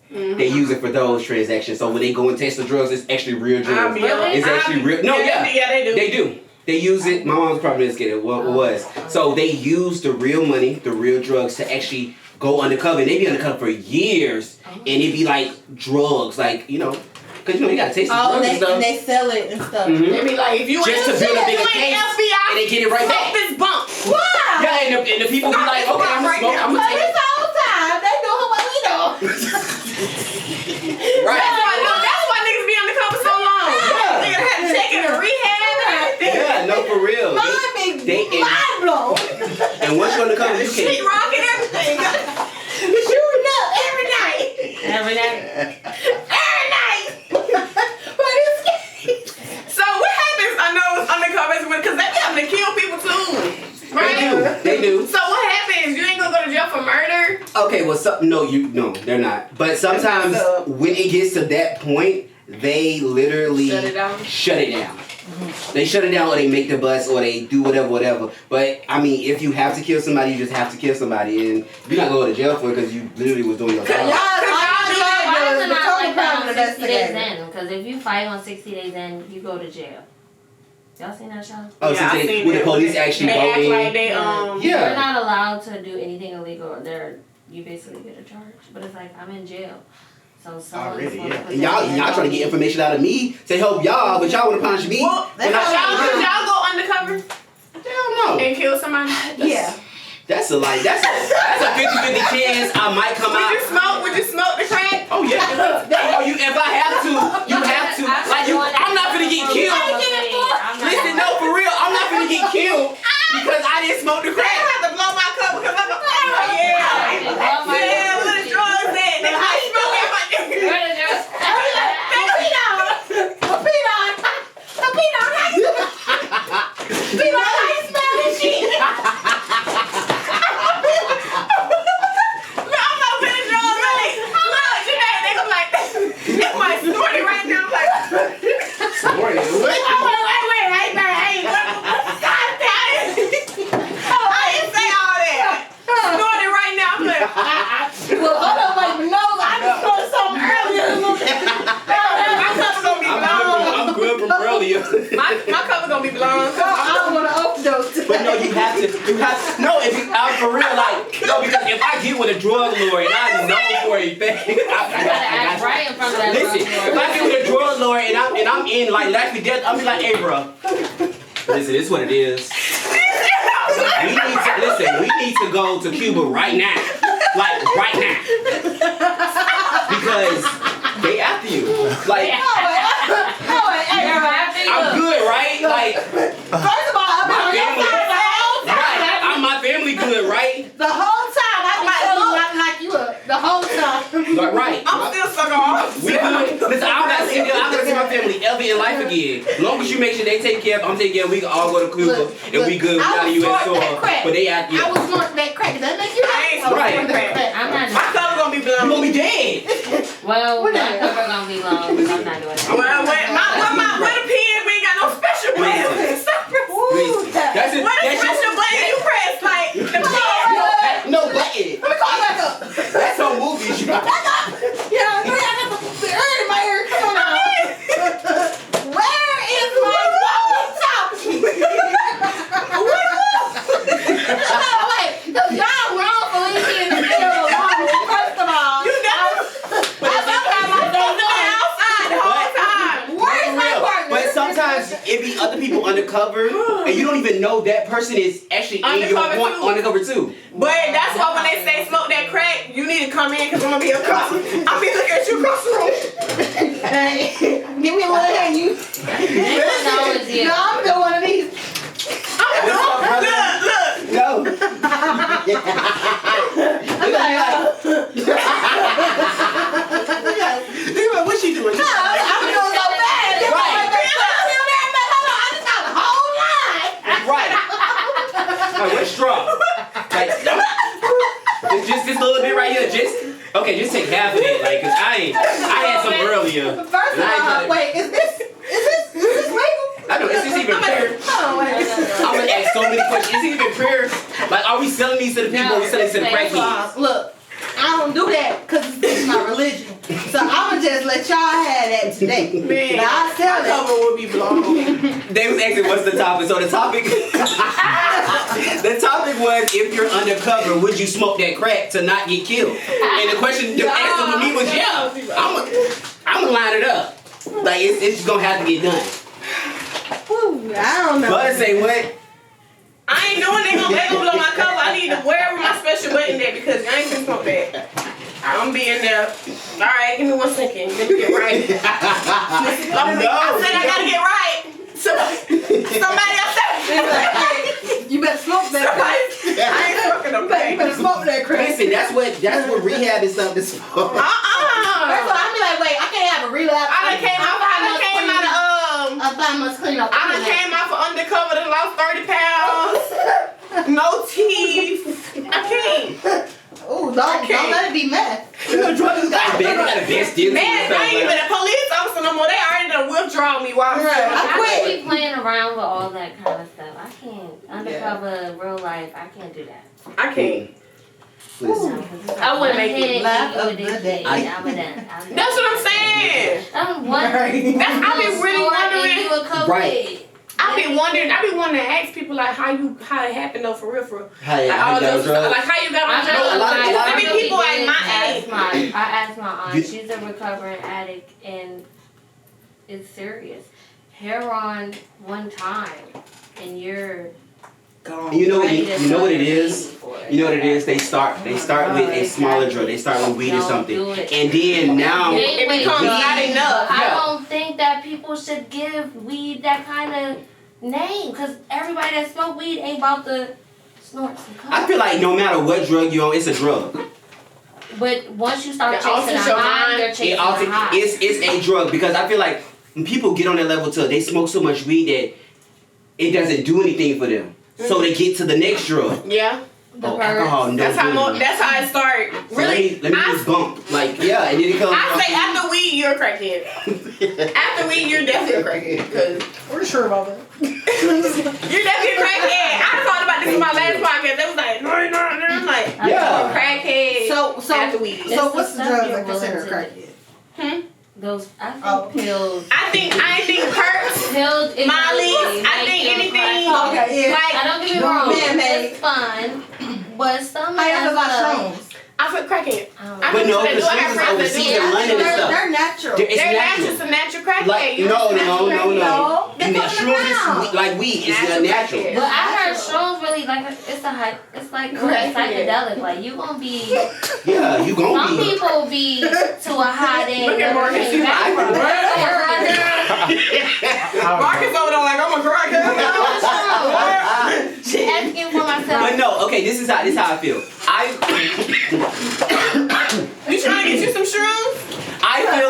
They use it for those transactions. So when they go and test the drugs, it's actually real drugs. It's actually real. No, yeah. Yeah, they do. They do. They use it. My mom's probably didn't get it. What was? So they use the real money, the real drugs to actually go undercover. And they be undercover for years. And it be like drugs. Like, you know. Because, you know, you got to taste the drugs and stuff. And they sell it and stuff. Mhm. They be like, if you Just to build a bigger case. FBI, And they get it right back. this bump. Wow! Yeah, and the people be like, okay, I'm going to smoke. I'm But going to take this whole time, they know what we know. Right. That's why niggas be undercover so long. Yeah. Niggas had to check in a rehab and everything. Yeah, no, for real. Mine be They- mind blown. And once you're undercover, you Sheet can't. rock and everything. You shooting up every night. Every night. Every night. But it's So what happens on those undercovers? Because they be having to kill people too. Right? They do. do. So what happens? You ain't gonna go to jail for murder? Okay, well, no, they're not. But sometimes when it gets to that point, they literally Shut it down? Shut it down. They shut it down, or they make the bus, or they do whatever. But I mean, if you have to kill somebody, you just have to kill somebody, and you're not going to jail for it because you literally was doing your job. Why is it not like that on 60 days in? Because if you fight on 60 days in, you go to jail. Y'all seen that show? Oh, Yeah, so when the police actually they go act in. like they They're not allowed to do anything illegal. You basically get a charge. But it's like, I'm in jail. So Already, yeah. And y'all trying to get information out of me to help y'all, but y'all want to punish me. Well, y'all go undercover? Hell no. And kill somebody? Yeah. That's a 50-50 chance I might come out. Would you smoke the crack? Oh yeah. Oh, if I have to, you have to. Like I'm not gonna get killed. Listen, no, for real, I'm not gonna get killed because I didn't smoke the crack. I have to blow my cup because I'm a yeah, what the drugs at? They high smoking my nigga. My cup is gonna be blown. I don't want to overdose. But no, you have to. No, if you out for real, like no, because if I get with a drug lord and I'm known for a thing, I got right in front of that. Listen, if I get with a drug lord and I'm in like life or death, I'll be like, hey, bro. Listen, this is what it is. We need to go to Cuba right now. Like right now. Because they after you. Like I'm good, right? Like First of all, I've been on your side the whole time. Right. My family good, right? The whole time. I've been telling like you the whole time. Right. I'm still sucking off. We good. Listen, I'm not sitting there. I'm gonna see my family ever in life again. As long as you make sure they take care of, I'm taking care of. We can all go to Cuba and we good without you at all. But they out there. I was snorting that crack. Does that make you happy? Right. I'm not. My cup gonna be blown. You gonna be dead. Well, my cover gonna be long, but I'm not doing that. Where the pen? We ain't got no special button. That's it. What a special button you press? Like the pen. No button. Let me call back up. That's on movies. Yeah, I got the ear in my ear. Come on now. Where is my walkie-talkie? Wait, the job wrong for leaving the middle. First of all, You got outside the whole time. where's my partner? But sometimes it be other people undercover, and you don't even know that person is actually in your undercover too. But that's why when they say smoke that crack, you need to come in because I'm gonna be across. I'll be looking at you across the room. Hey, give me a little hand, you. No, I'm doing one of these. Look. No. I'm like, What's she doing? I'm doing so bad. Right. Right. Like, what straw? Like, just this little bit right here. Just take half of it. Like, cause I had some earlier. First of all, wait, is this legal? I know, is this even pure? Oh, wait. I'm gonna ask so many questions. Is it even pure? Like, are we selling these to the people or are we selling these to the crackheads? Look, I don't do that because it's my religion. So I'm going to just let y'all have that today. Man, but I sell my it. cover will be blown. They was asking what's the topic. So the topic was if you're undercover, would you smoke that crack to not get killed? And the question, the answer for me was yeah. I'm gonna line it up. Like it's gonna have to get done. Ooh, I don't know. But say what? I ain't doing it. They gonna blow my cover. I need to wherever my special button there because I ain't gonna smoke that. I'm being there. All right, give me 1 second. Let me get right. I said I gotta get right. Somebody else said, Like, you better smoke that crack. I ain't smoking no crack. You better smoke that crack. Listen, that's what rehab is something to smoke. First of all, I'm be like, wait, I can't have a relapse. I done came out of a 5 months clean up. I done came out for undercover and lost 30 pounds. no teeth. I can't. Ooh, don't let it be meth. You know, drugs got a best deal. Man, I ain't even a police officer no more. They already done withdraw me while I'm I can't be playing around with all that kind of stuff. I can't. Undercover, real life, I can't do that. I can't. I wouldn't make it. Laugh of the day. That's what I'm saying. I'm wondering. I be really wondering. Right. I be wondering to ask people like how it happened though, for real. How you got on drugs? Like how you got on drugs. I mean, people at my age. I asked my aunt. She's a recovering addict, and it's serious. Heroin one time, and you're gone. You know what it is? You know what it is? They start with a smaller drug. They start with weed or something. And then now it becomes not enough. I don't think that people should give weed that kind of name, because everybody that smoke weed ain't about to snort some coke. I feel like no matter what drug you're on, it's a drug. But once you start chasing a high, you're chasing a high. It's a drug, because I feel like when people get on that level too, they smoke so much weed that it doesn't do anything for them. So they get to the next drug. Yeah. Alcohol. No, that's how it started. Really? Let me just bump. Like, yeah, and then it comes. I say after weed, you're a crackhead. After weed, you're definitely a crackhead. Cause we're sure about that. You're definitely a crackhead. I talked about this in my last podcast. They was like, no. I'm like, yeah, crackhead. So after weed. So what's the drugs I consider a crackhead? Those, I think pills. I think perks. Pills. Molly. I think anything. Okay, yeah. Like, I don't get me wrong. Man-made. It's fun, but some. I have about shrooms. I feel crackhead. But no, the shrooms is overseas in London and stuff. They're natural. They're natural. It's a natural crackhead. Like, no. Shrooms is like weed. It's natural. But I heard shrooms really like it's like psychedelic. Like you gonna be. Yeah, you gonna some be. Some people be to a high day. Look at Marcus. Marcus over there like I'm a crackhead. Asking for myself. But no, okay. This is how I feel. You trying to get you some shrooms? I feel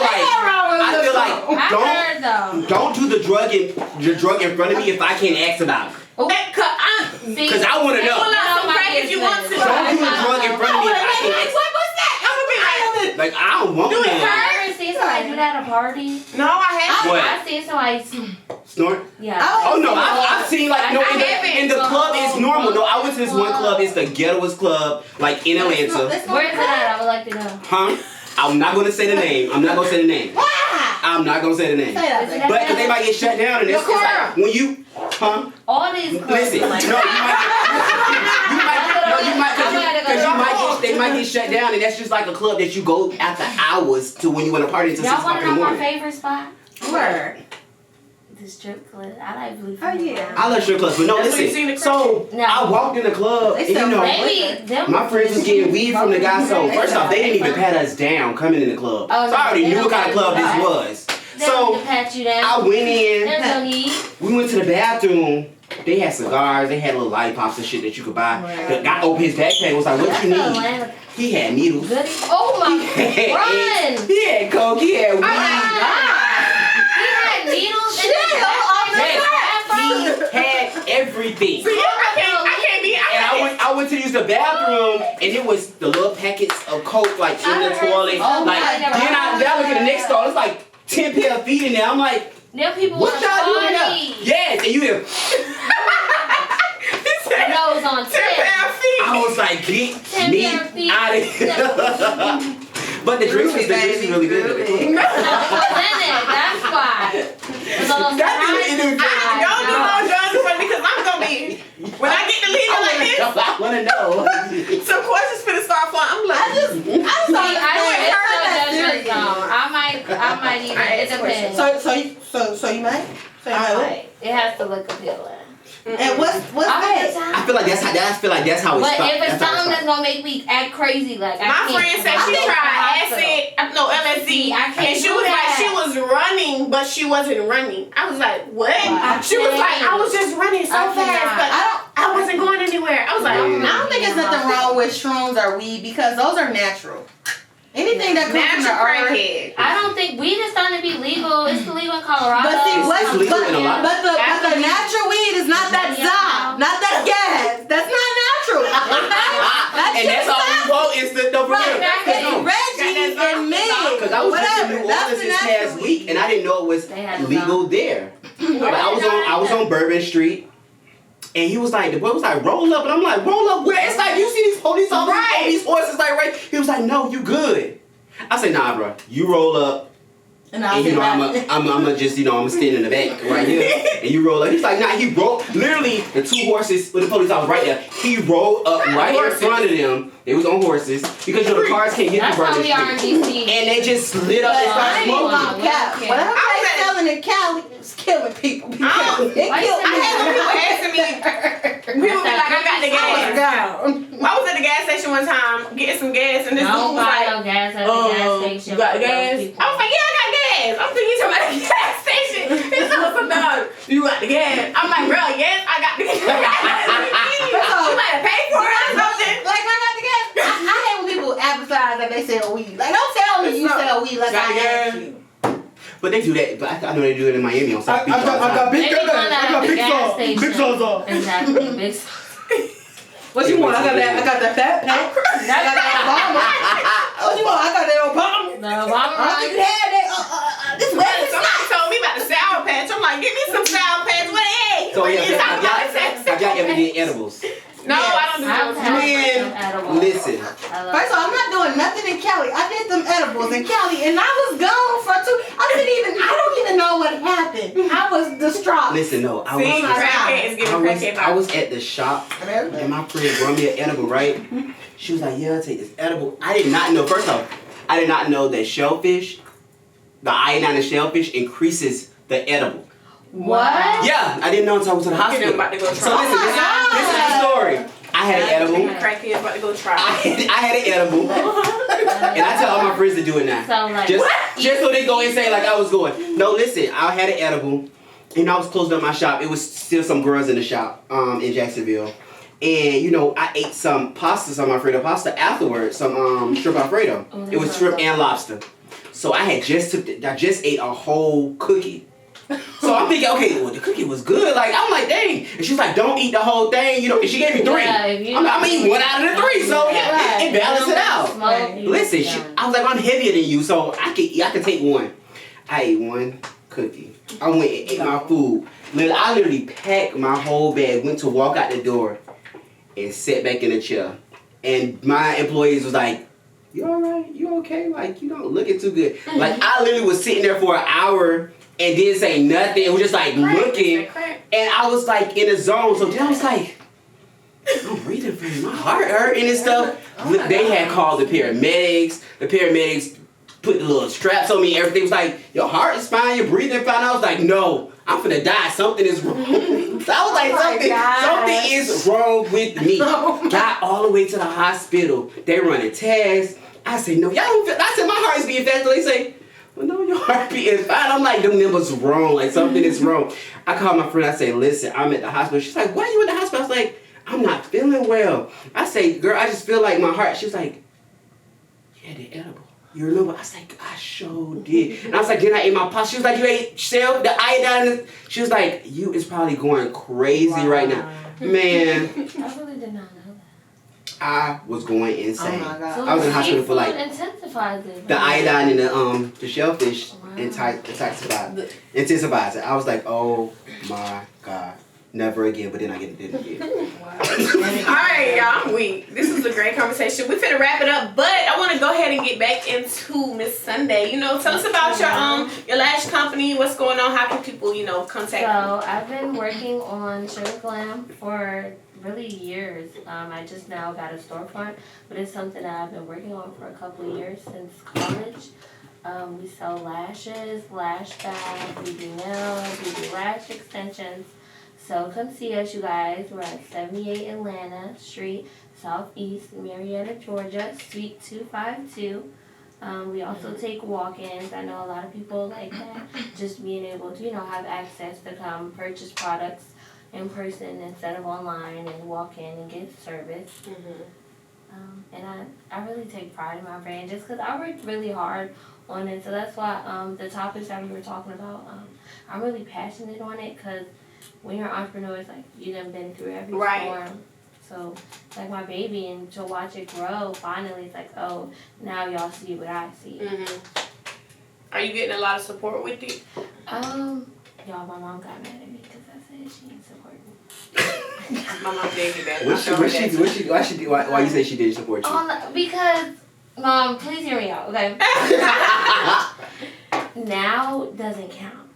like don't do the drug in front of me if I can't ask about it. Because I want to know. Pull out some crack if you want to. Don't do the drug in front of me if I can't ask. What's that? I'm gonna be like I don't want that. that. You ever seen somebody do that at a party? No, I haven't. What? I've seen somebody snort. Yeah. Oh no, I've seen like in the club it's normal. No, I went to this one club. It's the ghettoest club, like in Atlanta. Where is it at? I would like to know. Huh? I'm not gonna say the name. I'm not gonna say the name. I'm not gonna say the name. But because they might get shut down and it's like when you, huh? All these clubs. Listen, no, they might get shut down, and that's just like a club that you go after hours to when you want to party until 6 Y'all o'clock want in to the know morning. my favorite spot? Where? The strip club. I like Blue. Oh yeah. I love strip clubs, but no, listen. So I walked in the club, and you know, my friends was getting weed from the guy. So first off, they didn't even pat us down coming in the club. So I already knew what kind of club this was. So I went in. There's no need. We went to the bathroom. They had cigars. They had little lollipops and shit that you could buy. The guy opened his backpack and was like, "What you need?" He had needles. Oh my! Run! He had coke. He had weed. He had needles. He had everything. See, I can't be. And I went to use the bathroom, and it was the little packets of coke like in the toilet. Like then I look at the next stall. It's like 10 pair of feet in there. I'm like, now people what y'all doing now? Yes, and you hear. Nose on 10 pair of feet. I was like, get me out of here. But the drinks was really good. That's why. Don't do no drugs for me because I'm gonna be. When I get to leave like this, I wanna know. Some questions finna start flying. I'm like, I might even. It depends. So you might. It has to look appealing. And what's I feel like that's how it's. But if it's something that's gonna make me act crazy, like my friend said she tried LSD, and she was like she was running, but she wasn't running. I was like, what? She was like, I was just running so fast, but I wasn't going anywhere. I was like, I don't think there's nothing wrong with shrooms or weed because those are natural. Anything that comes from the earth. I don't think weed is starting to be legal. It's legal in Colorado. But see, legal in a lot. But the natural weed is not that not that gas. That's and that's all we want is the for Right, real. Reggie and me. Because I was just in New Whatever. That's Orleans the this past week, and I didn't know it was They had legal there. But I was on Bourbon Street, and he was like, the boy was like, roll up, and I'm like, roll up where? It's like you see these police officers, these horses like right. He was like, no, you good. I said, nah, bro, you roll up. And And you know, I'm just, you know, I'm standing in the back right here. And you roll up. He's like, nah, he rolled, literally, the two horses with the police officer right there. He rolled up right in front of them. They was on horses. Because, you know, the cars can't get That's through how Bourbon we are in Street. DC. And they just slid up and started smoking. Whatever they selling in Cali is killing people. It killed I had some people asking me. People be like, I got the gas. I was at the gas station one time getting some gas, and this dude Don't was buy like, no gas at the gas station. you got for those gas? people. I was like, yeah, I got gas. I'm thinking you talking about the gas station. He's like, no, you got the gas. I'm like, bro, yes, I got the gas. You might have paid for it or something. Like I got the gas. I hate when people advertise that they sell weed. Like don't tell me you sell weed like I asked you. But they do that. But I know they do it in Miami on I South Beach all the got time. big Maybe one guns. I at got the big gas sauce. station. Big sauce on. Exactly, big sauce. What you want? I got that fat pack. I got that Obama. What you want? I got that Obama. The Obama You had that. This weapon. Somebody told me about the Sour Patch. I'm like, give me some Sour Patch. What the So, yeah, It's have not y'all ever did edibles? No, I don't do I've those. had Man, some edibles. listen. First of all, I'm not doing nothing in Cali. I did them edibles in Cali and I was gone for I don't even know what happened. I was distraught. Listen, no. I See, was, crackhead is giving crackhead I vibes. was at the shop, and my friend brought me an edible, right? She was like, yeah, I'll take this edible. I did not know, first off, I did not know that shellfish, the iodine in shellfish increases the edible. What? Yeah, I didn't know until I was in the Look at them hospital. about to go So try. listen, this is the story. I had an edible. Crackhead about to go I try. had an edible. And I tell all my friends to do it now. So like, Just so they go insane like I was going. No, listen, I had an edible. And I was closing up my shop. It was still some girls in the shop in Jacksonville. And, you know, I ate some pasta, some Alfredo pasta afterwards. Some shrimp Alfredo. It was shrimp and lobster. So I just ate a whole cookie. So I'm thinking, okay, well, the cookie was good. Like, I'm like, dang. And she's like, don't eat the whole thing. You know, and she gave me 3. Yeah, if you- I'm eating 1 out of the 3. So yeah, it balanced it out. Smoke, you Listen, done. I was like, I'm heavier than you, so I could take 1. I ate 1 cookie. I went and ate my food. I literally packed my whole bag, went to walk out the door, and sat back in the chair. And my employees was like, you alright? You okay? Like, you don't looking too good. Like, I literally was sitting there for an hour and didn't say nothing. It was just like looking. And I was like in a zone. So then I was like, I'm breathing funny. My heart hurting and stuff. They had called the paramedics. The paramedics put the little straps on me and everything. Was like, your heart is fine. You're breathing fine. I was like, no, I'm finna die. Something is wrong. So I was like, something is wrong with me. Got all the way to the hospital. They running tests. I say, no, y'all don't feel. I said, my heart is beating fast. They say, well, no, your heartbeat is fine. I'm like, them numbers wrong. Like, something is wrong. I called my friend. I say, listen, I'm at the hospital. She's like, why are you in the hospital? I was like, I'm not feeling well. I say, girl, I just feel like my heart. She was like, you had the edible. You remember? I was like, I sure did. And I was like, then I ate my pasta. She was like, you ate shell, the iodine. She was like, you is probably going crazy right now. Man, I really did not know that. I was going insane. Oh my God. So I was in the hospital for like intensifies it. the iodine in the shellfish intensifies it. I was like, oh my God. Never again, but then I did it again. Alright, y'all, I'm weak. This was a great conversation. We finna wrap it up, but I want to go ahead and get back into Miss Sunday. You know, tell us about your lash company. What's going on? How can people, contact you? So I've been working on Sugar Glam for really years. I just now got a storefront, but it's something that I've been working on for a couple of years since college. We sell lashes, lash bags, we do nails, we do lash extensions. So come see us, you guys. We're at 78 Atlanta Street, Southeast Marietta, Georgia, Suite 252. We also take walk-ins. I know a lot of people like that. Just being able to, have access to come purchase products in person instead of online and walk in and get service. And I really take pride in my brand just because I worked really hard on it. So that's why the topics that we were talking about, I'm really passionate on it because when you're an entrepreneur, it's like you done been through every storm. So it's like my baby, and to watch it grow, finally, it's like, oh, now y'all see what I see. Are you getting a lot of support with it? Y'all, my mom got mad at me because I said she didn't support me. My mom did get that. Why you say she didn't support you? Because, Mom, please hear me out, okay? Now doesn't count.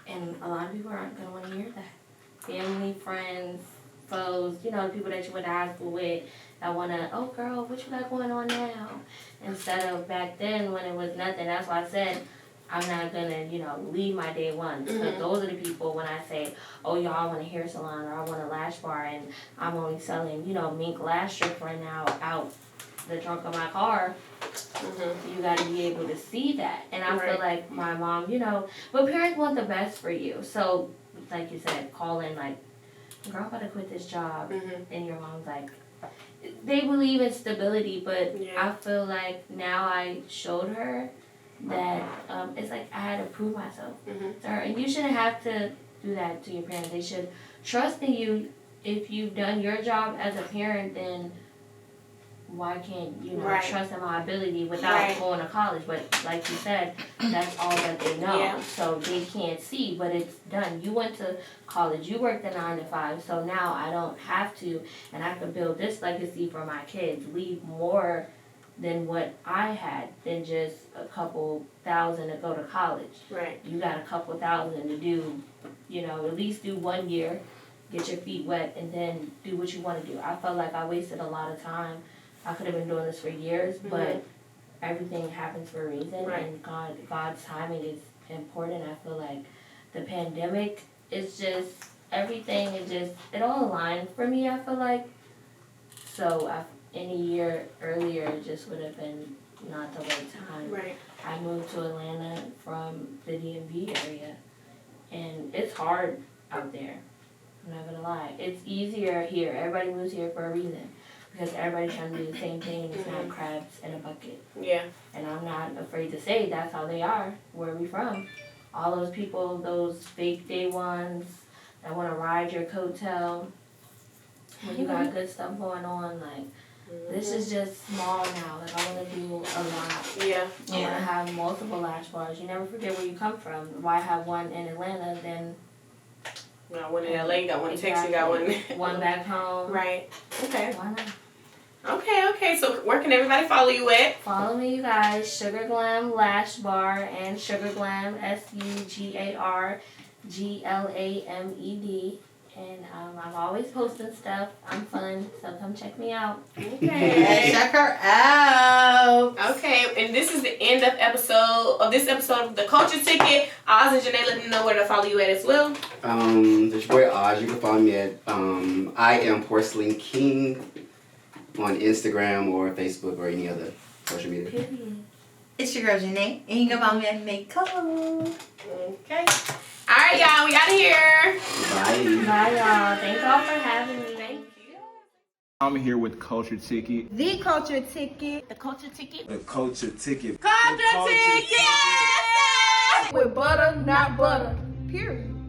And a lot of people aren't going to want to hear that. Family, friends, foes, you know, the people that you went to high school with that want to, oh, girl, what you got going on now? Instead of back then when it was nothing. That's why I said I'm not going to, you know, leave my day ones. But those are the people when I say, oh, y'all, I want a hair salon or I want a lash bar and I'm only selling, you know, mink lash strips right now out the trunk of my car. You got to be able to see that. And I feel like my mom, you know, but parents want the best for you. So, like you said, calling like, girl, I'm about to quit this job. And your mom's like, they believe in stability, but I feel like now I showed her that it's like I had to prove myself to her. And you shouldn't have to do that to your parents. They should trust in you. If you've done your job as a parent, then why can't you know trust in my ability without going to college? But like you said, that's all that they know. So they can't see, but it's done. You went to college, you worked a 9 to 5, so now I don't have to, and I can build this legacy for my kids, leave more than what I had, than just a couple thousand to go to college. You got a couple thousand to do, you know, at least do 1 year, get your feet wet, and then do what you want to do. I felt like I wasted a lot of time. I could have been doing this for years, but everything happens for a reason, and God's timing is important. I feel like the pandemic is just, everything is just, it all aligned for me, I feel like. So any year earlier just would have been not the right time. I moved to Atlanta from the DMV area, and it's hard out there. I'm not gonna lie. It's easier here. Everybody moves here for a reason. Because everybody's trying to do the same thing. It's not crabs in a bucket. And I'm not afraid to say that's how they are. Where we from? All those people, those fake day ones that want to ride your coattail. When you got good stuff going on, like, this is just small now. Like, I want to do a lot. I want to have multiple lash bars. You never forget where you come from. Why have one in Atlanta, then got one in LA, got one in Texas, got one. One back home. Okay. Why not? Okay. So where can everybody follow you at? Follow me, you guys. Sugar Glam Lash Bar and Sugar Glam SUGARGLAMED. And I'm always posting stuff. I'm fun, so come check me out. Okay. Check her out. Okay, and this is the end of this episode of The Culture Ticket. Oz and Janae, let them know where to follow you at as well. There's your boy Oz. You can follow me at I Am Porcelain King on Instagram or Facebook or any other social media. It's your girl Janae, and you can follow me at Makeup. Okay. All right, y'all, we out of here. Bye. Bye, y'all. Thank y'all for having me. Thank you. I'm here with Culture Ticket. The Culture Ticket. The Culture Ticket. The Culture Ticket. Culture Ticket! With butter, not butter. Period.